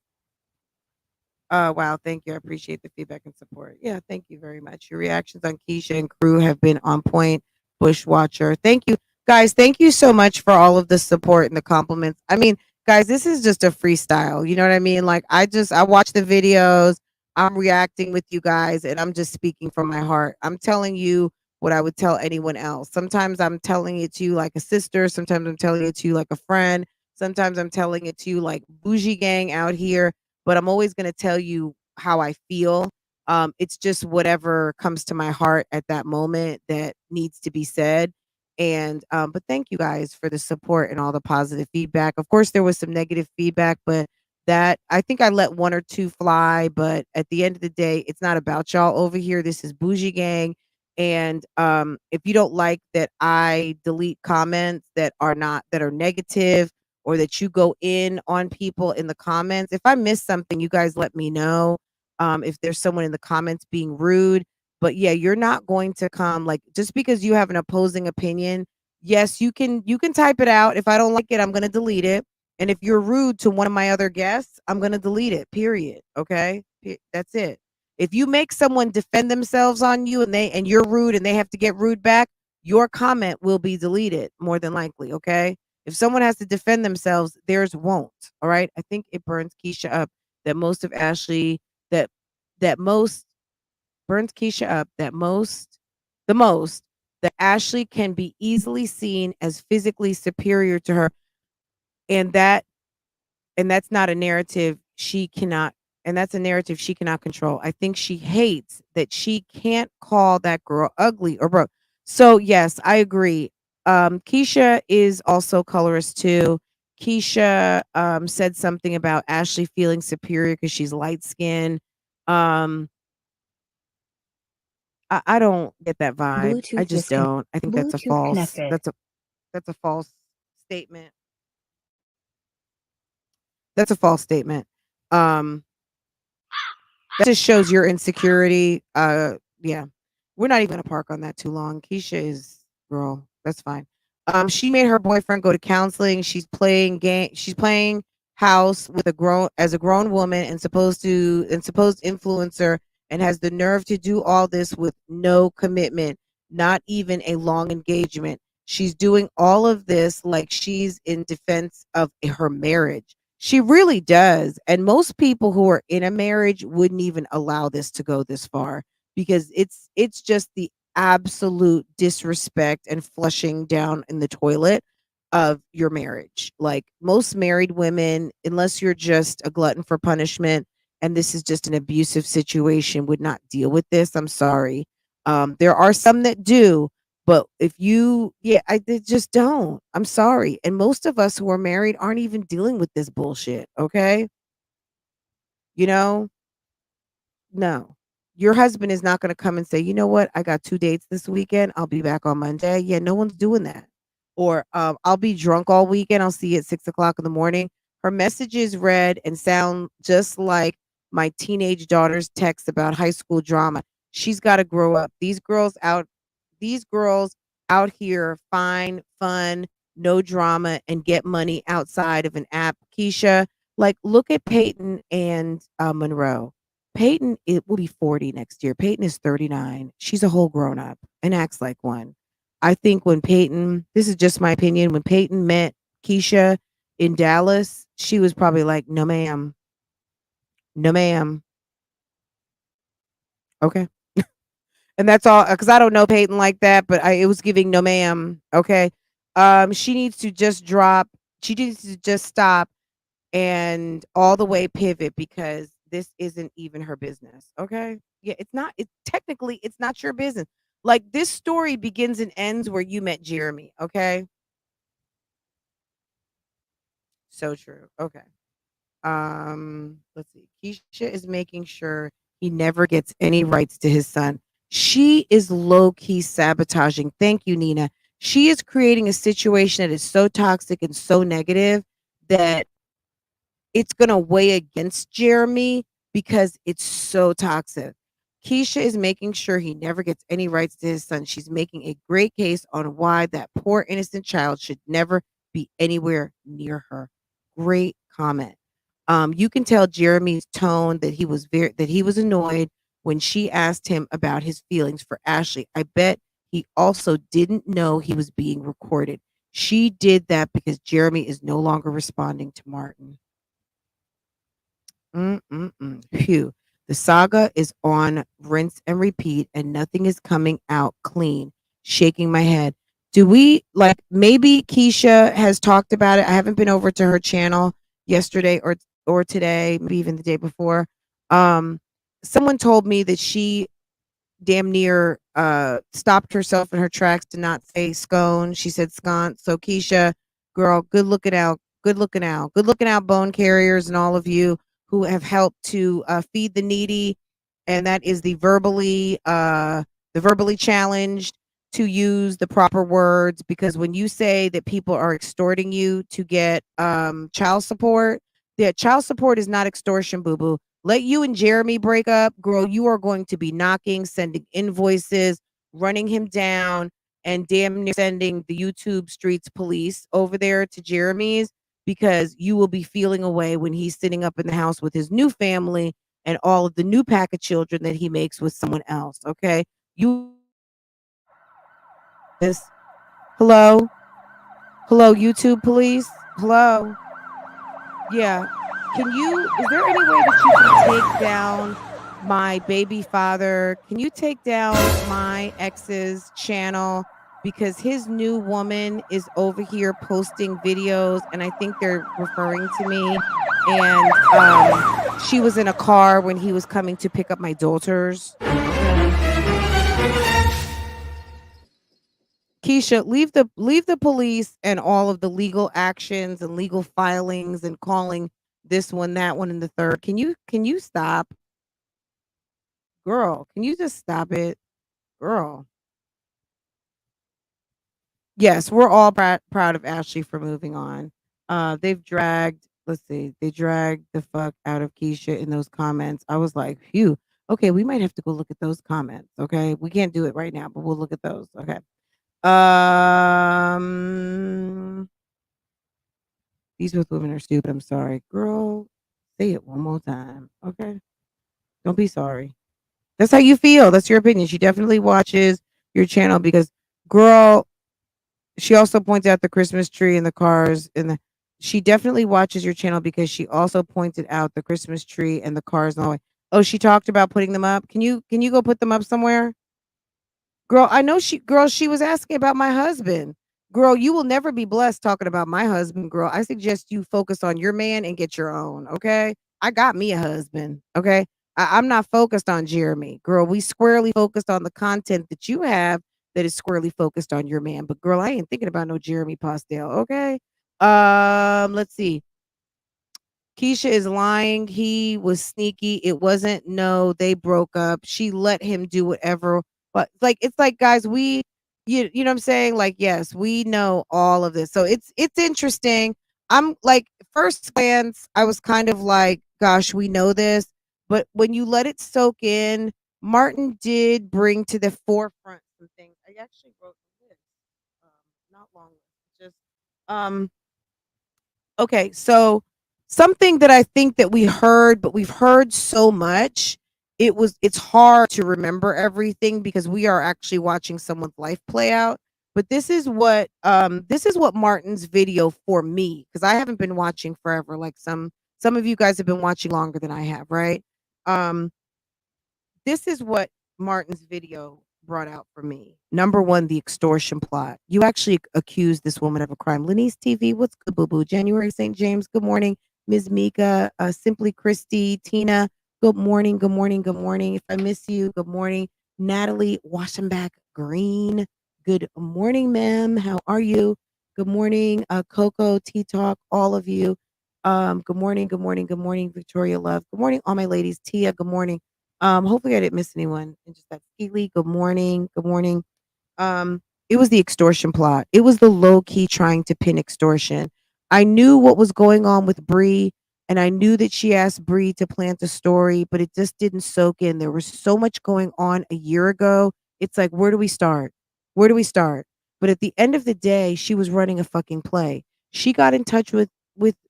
Wow, thank you. I appreciate the feedback and support. Yeah, thank you very much. Your reactions on KEESHA and crew have been on point. Bushwatcher. Thank you. Guys, thank you so much for all of the support and the compliments. I mean, guys, this is just a freestyle. You know what I mean? Like I watch the videos, I'm reacting with you guys, and I'm just speaking from my heart. I'm telling you what I would tell anyone else. Sometimes I'm telling it to you like a sister, sometimes I'm telling it to you like a friend, sometimes I'm telling it to you like BougieGang out here, but I'm always going to tell you how I feel. It's just whatever comes to my heart at that moment that needs to be said. And but thank you guys for the support and all the positive feedback. Of course, there was some negative feedback, but that I think I let one or two fly. But at the end of the day, it's not about y'all over here. This is BougieGang. And if you don't like that I delete comments that are negative, or that you go in on people in the comments. If I miss something, you guys let me know. If there's someone in the comments being rude, but yeah, you're not going to come like just because you have an opposing opinion. Yes, you can type it out. If I don't like it, I'm going to delete it. And if you're rude to one of my other guests, I'm going to delete it. Period. Okay? That's it. If you make someone defend themselves on you and you're rude and they have to get rude back, your comment will be deleted more than likely, okay? If someone has to defend themselves, theirs won't. All right. I think it burns KEESHA up that most of Ashli that that most burns KEESHA up the most that Ashli can be easily seen as physically superior to her, and that's not a narrative she cannot and that's a narrative she cannot control. I think she hates that she can't call that girl ugly or broke. So yes, I agree. KEESHA is also colorist too. KEESHA said something about Ashli feeling superior because she's light skinned. Um, I don't get that vibe. I Bluetooth just disconnect. don't. I think that's a Bluetooth false. connected. That's a false statement. That's a false statement. Um, that just shows your insecurity. Yeah, we're not even gonna park on that too long. Keisha is girl. That's fine. She made her boyfriend go to counseling. She's playing game. She's playing house with a grown woman and supposed influencer, and has the nerve to do all this with no commitment, not even a long engagement. She's doing all of this like she's in defense of her marriage. She really does. And most people who are in a marriage wouldn't even allow this to go this far because it's just the absolute disrespect and flushing down in the toilet of your marriage. Like most married women, unless you're just a glutton for punishment and this is just an abusive situation, would not deal with this. I'm sorry. There are some that do, but if you, yeah, they just don't. I'm sorry. And most of us who are married aren't even dealing with this bullshit. Okay. You know, no. Your husband is not going to come and say, you know what? I got 2 dates this weekend. I'll be back on Monday. Yeah, no one's doing that. Or I'll be drunk all weekend. I'll see you at 6 o'clock in the morning. Her messages read and sound just like my teenage daughter's text about high school drama. She's got to grow up. These girls out here find fun, no drama, and get money outside of an app. Keisha, like look at Peyton and Monroe. Peyton, it will be 40 next year. Peyton is 39. She's a whole grown up and acts like one. I think when Peyton, this is just my opinion, when Peyton met Keisha in Dallas, she was probably like, no, ma'am. No, ma'am. Okay. And that's all because I don't know Peyton like that, but it was giving no, ma'am. Okay. She needs to just drop, she needs to just stop and all the way pivot because this isn't even her business. Okay. Yeah, it's not. It's technically it's not your business. Like this story begins and ends where you met Jeremy. Okay. So true. Okay. Let's see. Keisha is making sure he never gets any rights to his son. She is low key sabotaging. Thank you, Nina. She is creating a situation that is so toxic and so negative that it's going to weigh against Jeremy because it's so toxic. Keisha is making sure he never gets any rights to his son. She's making a great case on why that poor innocent child should never be anywhere near her. Great comment. You can tell Jeremy's tone that he was annoyed when she asked him about his feelings for Ashli. I bet he also didn't know he was being recorded. She did that because Jeremy is no longer responding to Martin. Phew. The saga is on rinse and repeat, and nothing is coming out clean. Shaking my head. Do we like maybe Keisha has talked about it? I haven't been over to her channel yesterday or today, maybe even the day before. Um, Someone told me that she damn near stopped herself in her tracks to not say scone. She said sconce. So Keisha, girl, good looking out. Good looking out. Good looking out, bone carriers and all of you who have helped to feed the needy. And that is the verbally challenged to use the proper words because when you say that people are extorting you to get child support, yeah, child support is not extortion, boo boo. Let you and Jeremy break up, girl. You are going to be knocking, sending invoices, running him down, and damn near sending the YouTube streets police over there to Jeremy's because you will be feeling away when he's sitting up in the house with his new family and all of the new pack of children that he makes with someone else. Okay. You this hello? Hello, YouTube police? Hello? Yeah. Is there any way that you can take down my baby father? Can you take down my ex's channel? Because his new woman is over here posting videos and I think they're referring to me. And she was in a car when he was coming to pick up my daughters. Keisha, leave the police and all of the legal actions and legal filings and calling this one, that one, and the third. Can you stop? Girl, can you just stop it? Girl. Yes, we're all proud of Ashli for moving on. They've dragged, let's see, they dragged the fuck out of Keisha in those comments. I was like, phew. Okay, we might have to go look at those comments. Okay, we can't do it right now, but we'll look at those. Okay. Um, these both women are stupid. I'm sorry, girl. Say it one more time. Okay, don't be sorry. That's how you feel. That's your opinion. She definitely watches your channel because, girl, she also points out the Christmas tree and the cars and the she definitely watches your channel because she also pointed out the Christmas tree and the cars and all. Oh, she talked about putting them up. Can you go put them up somewhere? Girl, I know she was asking about my husband. Girl, you will never be blessed talking about my husband, girl. I suggest you focus on your man and get your own, okay? I got me a husband, okay? I'm not focused on Jeremy. Girl, we squarely focused on the content that you have that is squarely focused on your man. But girl, I ain't thinking about no Jeremy Postel, okay? Let's see. Keisha is lying. He was sneaky. It wasn't no, they broke up. She let him do whatever. But like it's like guys, you know what I'm saying? Like, yes, we know all of this. So it's interesting. I'm like first glance, I was kind of like, gosh, we know this. But when you let it soak in, Martin did bring to the forefront some things. I actually wrote this not long ago. Just um okay, so something that I think that we heard, but we've heard so much, it's hard to remember everything because we are actually watching someone's life play out. But this is what Martin's video for me, because I haven't been watching forever. Like some of you guys have been watching longer than I have, right? Um, this is what Martin's video brought out for me. Number one, the extortion plot. You actually accused this woman of a crime. Lenise TV, what's good, boo boo? January St. James, good morning. Ms. Mika, Simply Christy, Tina, good morning, good morning, good morning. If I miss you, good morning. Natalie Washenback Green, good morning, ma'am. How are you? Good morning, Coco, Tea Talk, all of you. Good morning, good morning, good morning, Victoria Love. Good morning, all my ladies. Tia, good morning. Hopefully I didn't miss anyone. And just that Keely, good morning. Good morning. It was the extortion plot. It was the low key trying to pin extortion. I knew what was going on with Bree, and I knew that she asked Bree to plant a story, but it just didn't soak in. There was so much going on a year ago. It's like, where do we start? Where do we start? But at the end of the day, she was running a fucking play. She got in touch with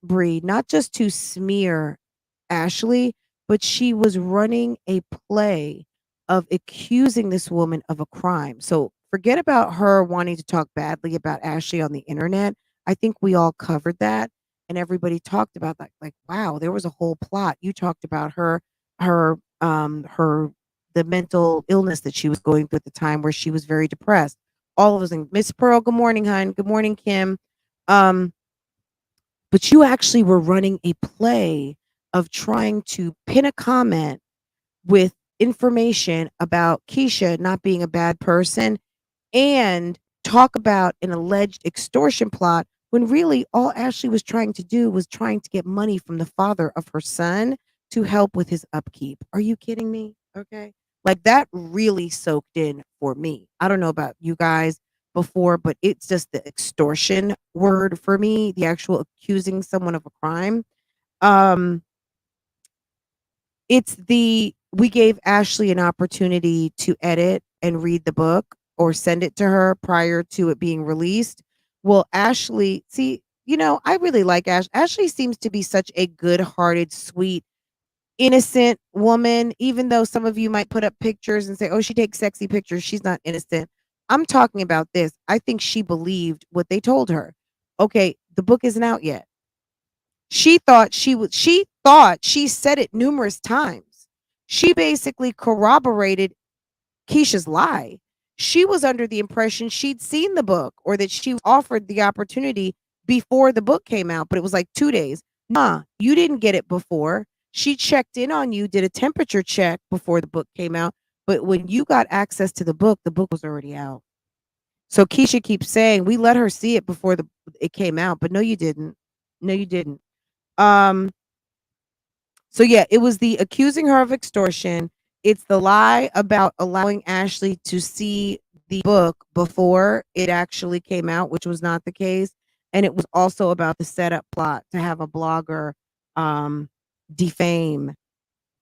Bree, not just to smear Ashli, but she was running a play of accusing this woman of a crime. So forget about her wanting to talk badly about Ashli on the internet. I think we all covered that and everybody talked about that. Like, wow, there was a whole plot. You talked about her the mental illness that she was going through at the time where she was very depressed. All of those things. Miss Pearl, good morning, hon. Good morning, Kim. Um, but you actually were running a play of trying to pin a comment with information about Keisha not being a bad person and talk about an alleged extortion plot when really all Ashley was trying to do was trying to get money from the father of her son to help with his upkeep. Are you kidding me? Okay. Like that really soaked in for me. I don't know about you guys before, but it's just the extortion word for me, the actual accusing someone of a crime. Um, it's the we gave Ashley an opportunity to edit and read the book or send it to her prior to it being released. Well, Ashley, see, I really like Ash. Ashley seems to be such a good-hearted, sweet, innocent woman, even though some of you might put up pictures and say, "Oh, she takes sexy pictures. She's not innocent." I'm talking about this. I think she believed what they told her. Okay, the book isn't out yet. She said it numerous times. She basically corroborated Keisha's lie. She was under the impression she'd seen the book or that she was offered the opportunity before the book came out, but it was like 2 days. Nah, you didn't get it before. She checked in on you, did a temperature check before the book came out, but when you got access to the book was already out. So Keisha keeps saying, "We let her see it before the it came out," but no you didn't. No you didn't. Um so yeah, it was the accusing her of extortion. It's the lie about allowing Ashli to see the book before it actually came out, which was not the case. And it was also about the setup plot to have a blogger um, defame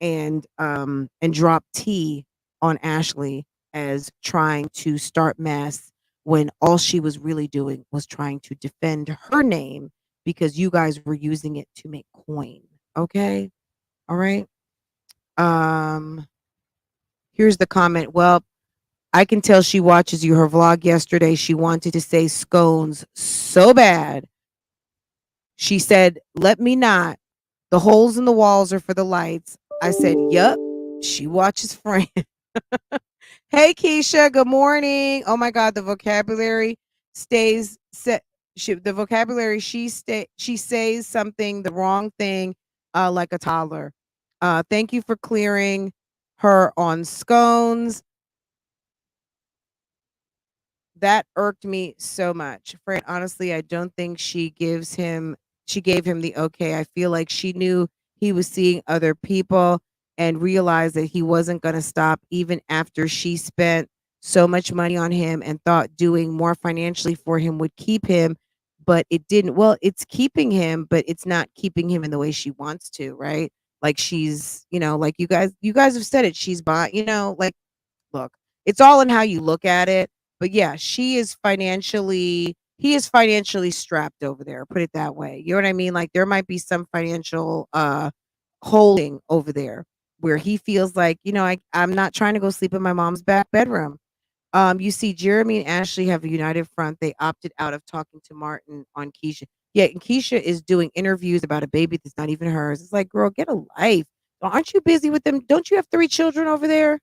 and drop tea on Ashli as trying to start mess when all she was really doing was trying to defend her name because you guys were using it to make coin. Okay? All right? Um Here's the comment. Well, I can tell she watches you. Her vlog yesterday, she wanted to say scones so bad. She said, "Let me not. The holes in the walls are for the lights." I said, "Yup." She watches Friends. Hey, Keisha. Good morning. Oh my God, the vocabulary stays set. The vocabulary she says something the wrong thing, like a toddler. Thank you for clearing her on scones. That irked me so much. Fran, honestly, I don't think she gave him the okay. I feel like she knew he was seeing other people and realized that he wasn't going to stop even after she spent so much money on him and thought doing more financially for him would keep him, but it didn't. Well, it's keeping him, but it's not keeping him in the way she wants to, right? Like she's, like you guys have said it. She's buying, like look, it's all in how you look at it. But yeah, he is financially strapped over there, put it that way. You know what I mean? Like there might be some financial holding over there where he feels like, I'm not trying to go sleep in my mom's back bedroom. You see, Jeremy and Ashli have a united front. They opted out of talking to Martin on KEESHA. Yeah, and KEESHA is doing interviews about a baby that's not even hers. It's like, girl, get a life. Aren't you busy with them? Don't you have 3 children over there?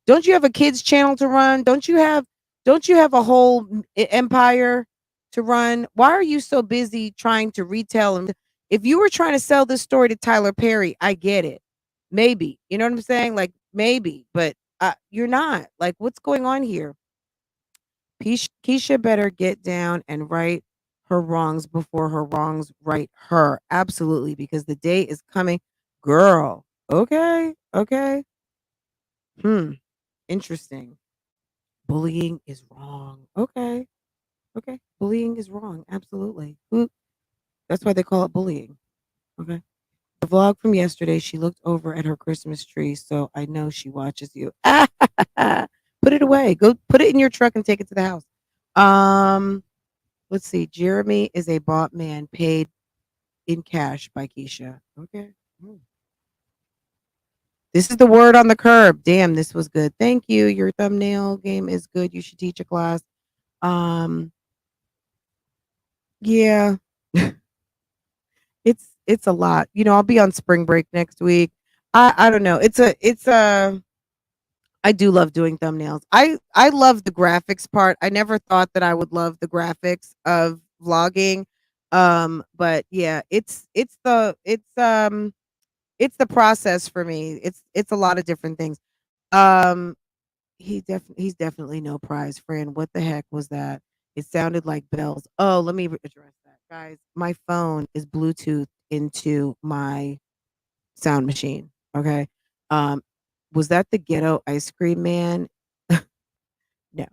Don't you have a kids channel to run? Don't you have a whole empire to run? Why are you so busy trying to retell and if you were trying to sell this story to Tyler Perry, I get it. Maybe. You know what I'm saying? Like maybe, but you're not. Like what's going on here? Keisha better get down and right her wrongs before her wrongs right her. Absolutely, because the day is coming. Girl. Okay. Okay. Hmm. Interesting. Bullying is wrong. Okay. Okay. Bullying is wrong. Absolutely. That's why they call it bullying. Okay. The vlog from yesterday, she looked over at her Christmas tree, so I know she watches you. Put it away. Go put it in your truck and take it to the house. Um, let's see. Jeremy is a bought man paid in cash by KEESHA. Okay. Hmm. This is the word on the curb. Damn, this was good. Thank you. Your thumbnail game is good. You should teach a class. Um, Yeah. It's a lot. I'll be on spring break next week. I don't know. It's a I do love doing thumbnails. I love the graphics part. I never thought that I would love the graphics of vlogging. But yeah, it's the process for me. It's a lot of different things. Um he's definitely no prize friend. What the heck was that? It sounded like bells. Oh, let me address that. Guys, my phone is Bluetooth into my sound machine. Okay. Um, was that the ghetto ice cream man? No.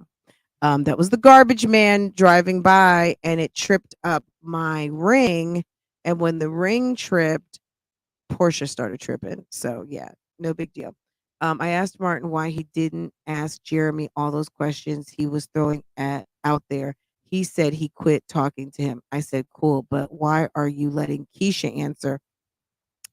That was the garbage man driving by and it tripped up my ring. And when the ring tripped, Portia started tripping. So yeah, no big deal. I asked Martin why he didn't ask Jeremy all those questions he was throwing at out there. He said he quit talking to him. I said, cool, but why are you letting KEESHA answer?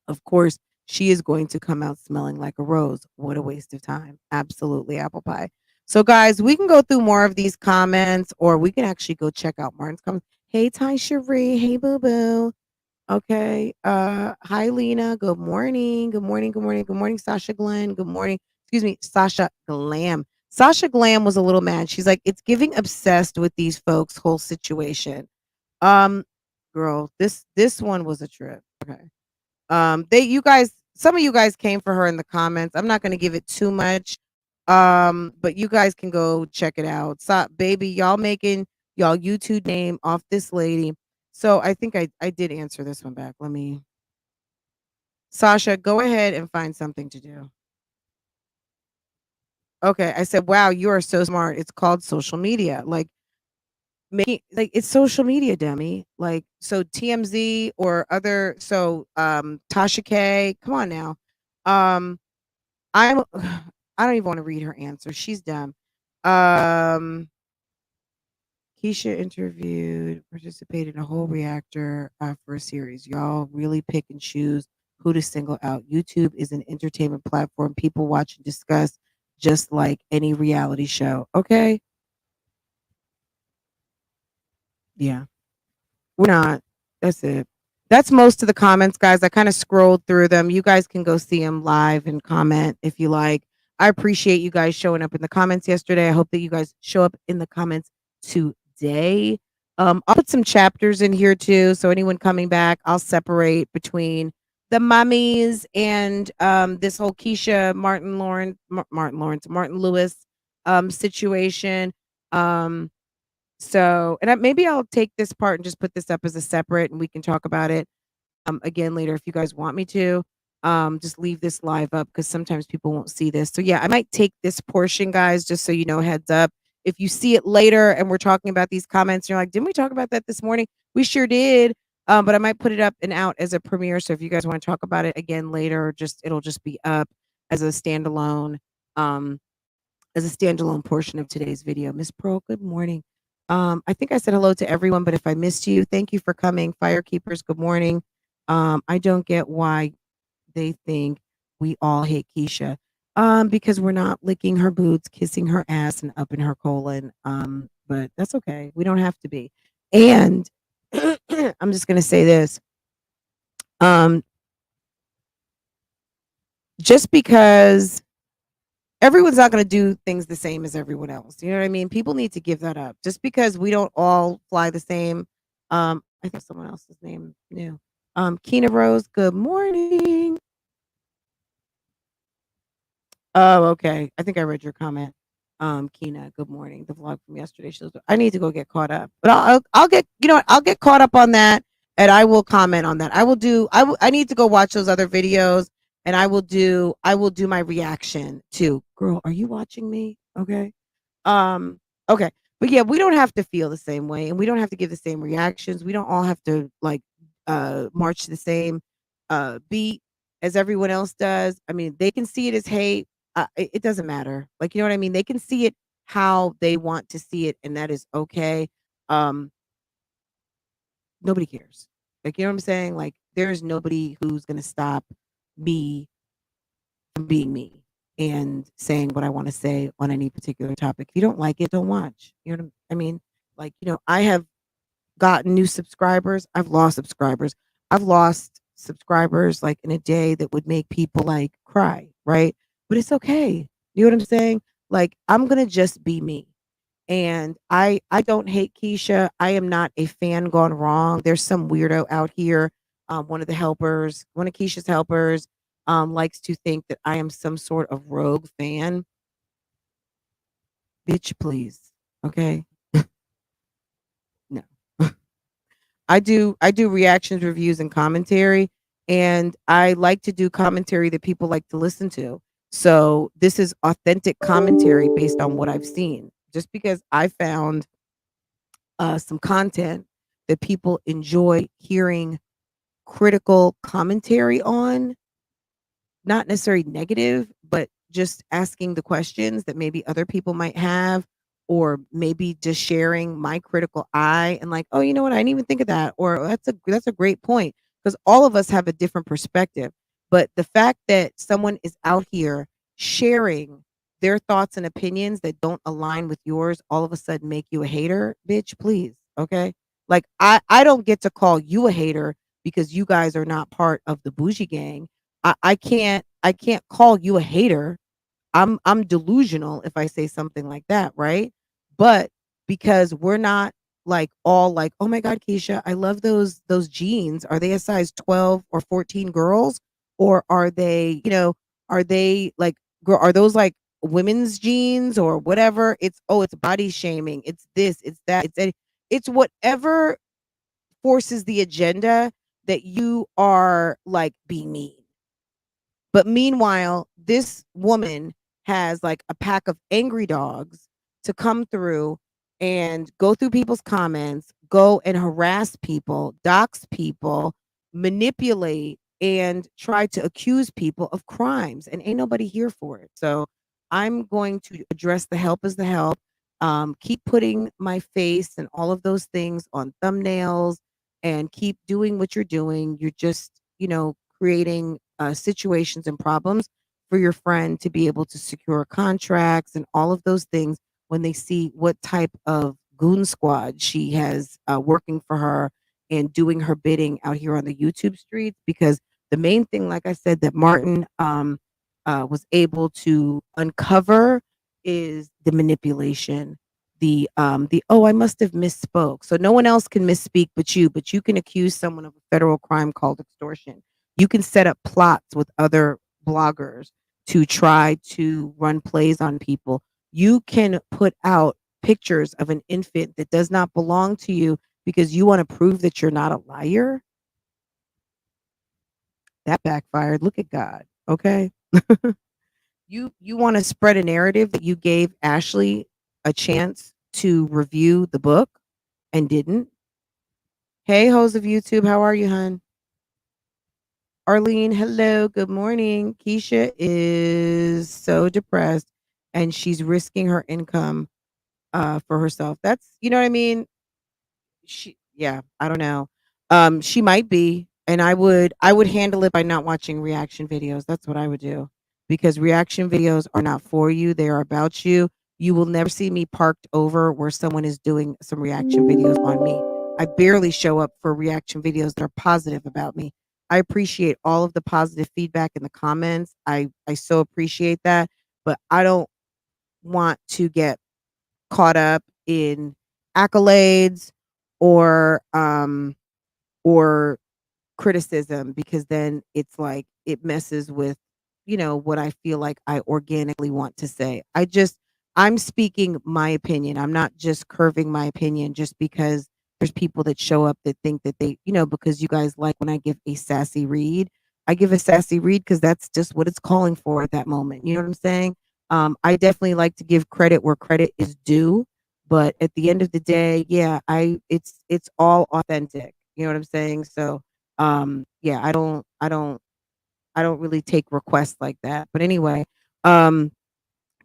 Of course, she is going to come out smelling like a rose. What a waste of time. Absolutely apple pie. So, guys, we can go through more of these comments or we can actually go check out Martin's comments. Hey, Ty Cherie. Hey, Boo Boo. Okay. Hi, Lena. Good morning. Good morning. Good morning. Good morning, Sasha Glenn. Good morning. Excuse me, Sasha Glam. Sasha Glam was a little mad. She's like, it's giving obsessed with these folks' whole situation. Um, girl, this one was a trip. Okay. Some of you guys came for her in the comments. I'm not gonna give it too much. But you guys can go check it out. So, baby, y'all making y'all YouTube name off this lady. So I think I did answer this one back. Let me Sasha, go ahead and find something to do. Okay, I said, "Wow, you are so smart. It's called social media." Like making like it's social media, dummy. Like so TMZ or other Tasha K, come on now. Um I'm I don't even want to read her answer. She's dumb. Um KEESHA interviewed, participated in a whole reactor for a series. Y'all really pick and choose who to single out. YouTube is an entertainment platform. People watch and discuss just like any reality show. Okay? Yeah. We're not. That's it. That's most of the comments, guys. I kind of scrolled through them. You guys can go see them live and comment if you like. I appreciate you guys showing up in the comments yesterday. I hope that you guys show up in the comments today. I'll put some chapters in here too. So anyone coming back, I'll separate between the mummies and this whole Keisha Martin Lewis situation. Um, maybe I'll take this part and just put this up as a separate, and we can talk about it again later if you guys want me to. Just leave this live up because sometimes people won't see this. So yeah, I might take this portion, guys, just so you know, heads up. If you see it later and we're talking about these comments, you're like, didn't we talk about that this morning? We sure did. But I might put it up and out as a premiere. So if you guys want to talk about it again later, it'll just be up as a standalone. Um, as a standalone portion of today's video. Miss Pearl, good morning. I think I said hello to everyone, but if I missed you, thank you for coming. Firekeepers, good morning. I don't get why they think we all hate Keisha. Because we're not licking her boots, kissing her ass, and up in her colon. But that's okay. We don't have to be. And I'm just gonna say this. Um, just because everyone's not going to do things the same as everyone else. You know what I mean? People need to give that up. Just because we don't all fly the same. I think someone else's name new. Keena Rose, good morning. Oh, okay. I think I read your comment. Keena, good morning. The vlog from yesterday shows. I need to go get caught up, but I'll get you know what? I'll get caught up on that, and I will comment on that. I will do. I need to go watch those other videos, and I will do my reaction to. Girl, are you watching me? Okay. Okay. But yeah, we don't have to feel the same way and we don't have to give the same reactions. We don't all have to like march the same beat as everyone else does. I mean, they can see it as hate. It doesn't matter. Like, you know what I mean? They can see it how they want to see it and that is okay. Um Nobody cares. Like, you know what I'm saying? Like there's nobody who's going to stop me from being me and saying what I want to say on any particular topic. If you don't like it, don't watch. You know what I mean? Like, I have gotten new subscribers. I've lost subscribers. I've lost subscribers like in a day that would make people like cry, right? But it's okay. You know what I'm saying? Like I'm going to just be me. And I don't hate Keisha. I am not a fan gone wrong. There's some weirdo out here. One of Keisha's helpers, likes to think that I am some sort of rogue fan. Bitch, please. Okay. No. I do reactions, reviews, and commentary. And I like to do commentary that people like to listen to. So this is authentic commentary based on what I've seen. Just because I found some content that people enjoy hearing critical commentary on, not necessarily negative, but just asking the questions that maybe other people might have, or maybe just sharing my critical eye and like, oh, you know what, I didn't even think of that, or that's a great point, because all of us have a different perspective. But the fact that someone is out here sharing their thoughts and opinions that don't align with yours all of a sudden make you a hater, bitch, please. Okay. Like I don't get to call you a hater because you guys are not part of the bougie gang. I can't call you a hater. I'm delusional if I say something like that, right? But because we're not like all like, oh my God, Keisha, I love those jeans. Are they a size 12 or 14 girls? Or are they like are those like women's jeans or whatever? It's body shaming. It's this, it's that, it's whatever forces the agenda that you are like being mean. But meanwhile, this woman has like a pack of angry dogs to come through and go through people's comments, go and harass people, dox people, manipulate, and try to accuse people of crimes. And ain't nobody here for it. So I'm going to address the help is the help. Keep putting my face and all of those things on thumbnails and keep doing what you're doing. You're just, creating situations and problems for your friend to be able to secure contracts and all of those things when they see what type of goon squad she has working for her and doing her bidding out here on the YouTube streets. Because the main thing, like I said, that Martin was able to uncover is the manipulation. The oh, I must have misspoke. So no one else can misspeak but you can accuse someone of a federal crime called extortion. You can set up plots with other bloggers to try to run plays on people. You can put out pictures of an infant that does not belong to you because you want to prove that you're not a liar. That backfired. Look at God. Okay. You want to spread a narrative that you gave Ashli a chance to review the book and didn't. Hey, hoes of YouTube, how are you, hun? Arlene, hello, good morning. KEESHA is so depressed and she's risking her income for herself. That's, you know what I mean? Yeah, I don't know. She might be, and I would handle it by not watching reaction videos. That's what I would do. Because reaction videos are not for you, they are about you. You will never see me parked over where someone is doing some reaction videos on me. I barely show up for reaction videos that are positive about me. I appreciate all of the positive feedback in the comments. I so appreciate that, but I don't want to get caught up in accolades or or criticism, because then it's like it messes with what I feel like I organically want to say. I'm speaking my opinion. I'm not just curving my opinion just because there's people that show up that think that they, because you guys like when I give a sassy read. I give a sassy read because that's just what it's calling for at that moment. You know what I'm saying? I definitely like to give credit where credit is due, but at the end of the day, yeah, it's all authentic. You know what I'm saying? So yeah, I don't really take requests like that. But anyway, um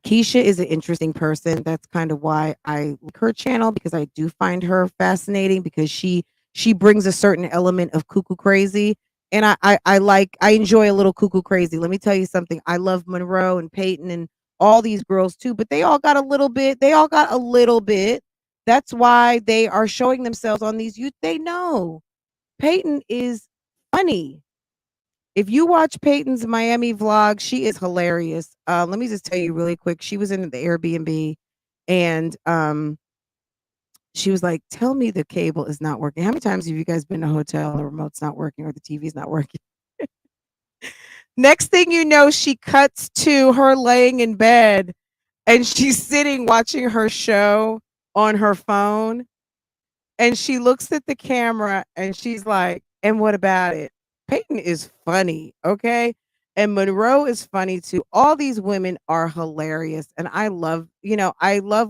KEESHA is an interesting person. That's kind of why I like her channel, because I do find her fascinating because she brings a certain element of cuckoo crazy. And I enjoy a little cuckoo crazy. Let me tell you something. I love Monroe and Peyton and all these girls too, but they all got a little bit. They all got a little bit. That's why they are showing themselves on these youth. They know Peyton is funny. If you watch Peyton's Miami vlog, she is hilarious. Let me just tell you really quick. She was in the Airbnb and she was like, "Tell me the cable is not working." How many times have you guys been to a hotel and the remote's not working or the TV's not working? Next thing you know, she cuts to her laying in bed and she's sitting watching her show on her phone. And she looks at the camera and she's like, "And what about it?" Peyton is funny, okay? And Monroe is funny too. All these women are hilarious. And I love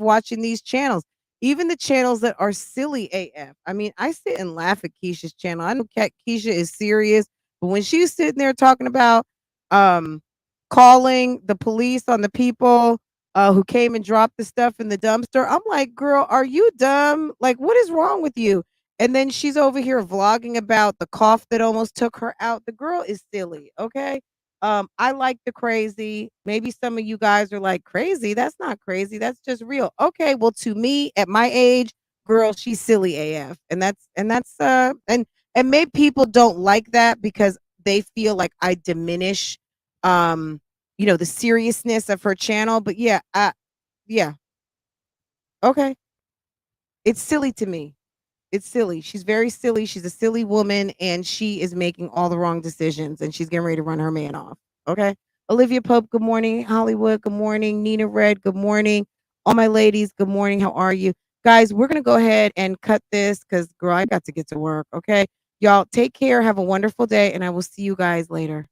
watching these channels. Even the channels that are silly AF. I mean, I sit and laugh at KEESHA's channel. I know KEESHA is serious, but when she's sitting there talking about um calling the police on the people who came and dropped the stuff in the dumpster. I'm like, girl, are you dumb? Like, what is wrong with you? And then she's over here vlogging about the cough that almost took her out. The girl is silly, okay? I like the crazy. Maybe some of you guys are like, crazy? That's not crazy. That's just real. Okay, well, to me, at my age, girl, she's silly AF. And maybe people don't like that because they feel like I diminish um the seriousness of her channel. But yeah, yeah, okay. It's silly to me. It's silly. She's very silly. She's a silly woman and she is making all the wrong decisions and she's getting ready to run her man off. Okay. Olivia Pope, good morning. Hollywood, good morning. Nina Red, good morning. All my ladies, good morning. How are you? Guys, we're going to go ahead and cut this because, girl, I got to get to work. Okay. Y'all take care. Have a wonderful day and I will see you guys later.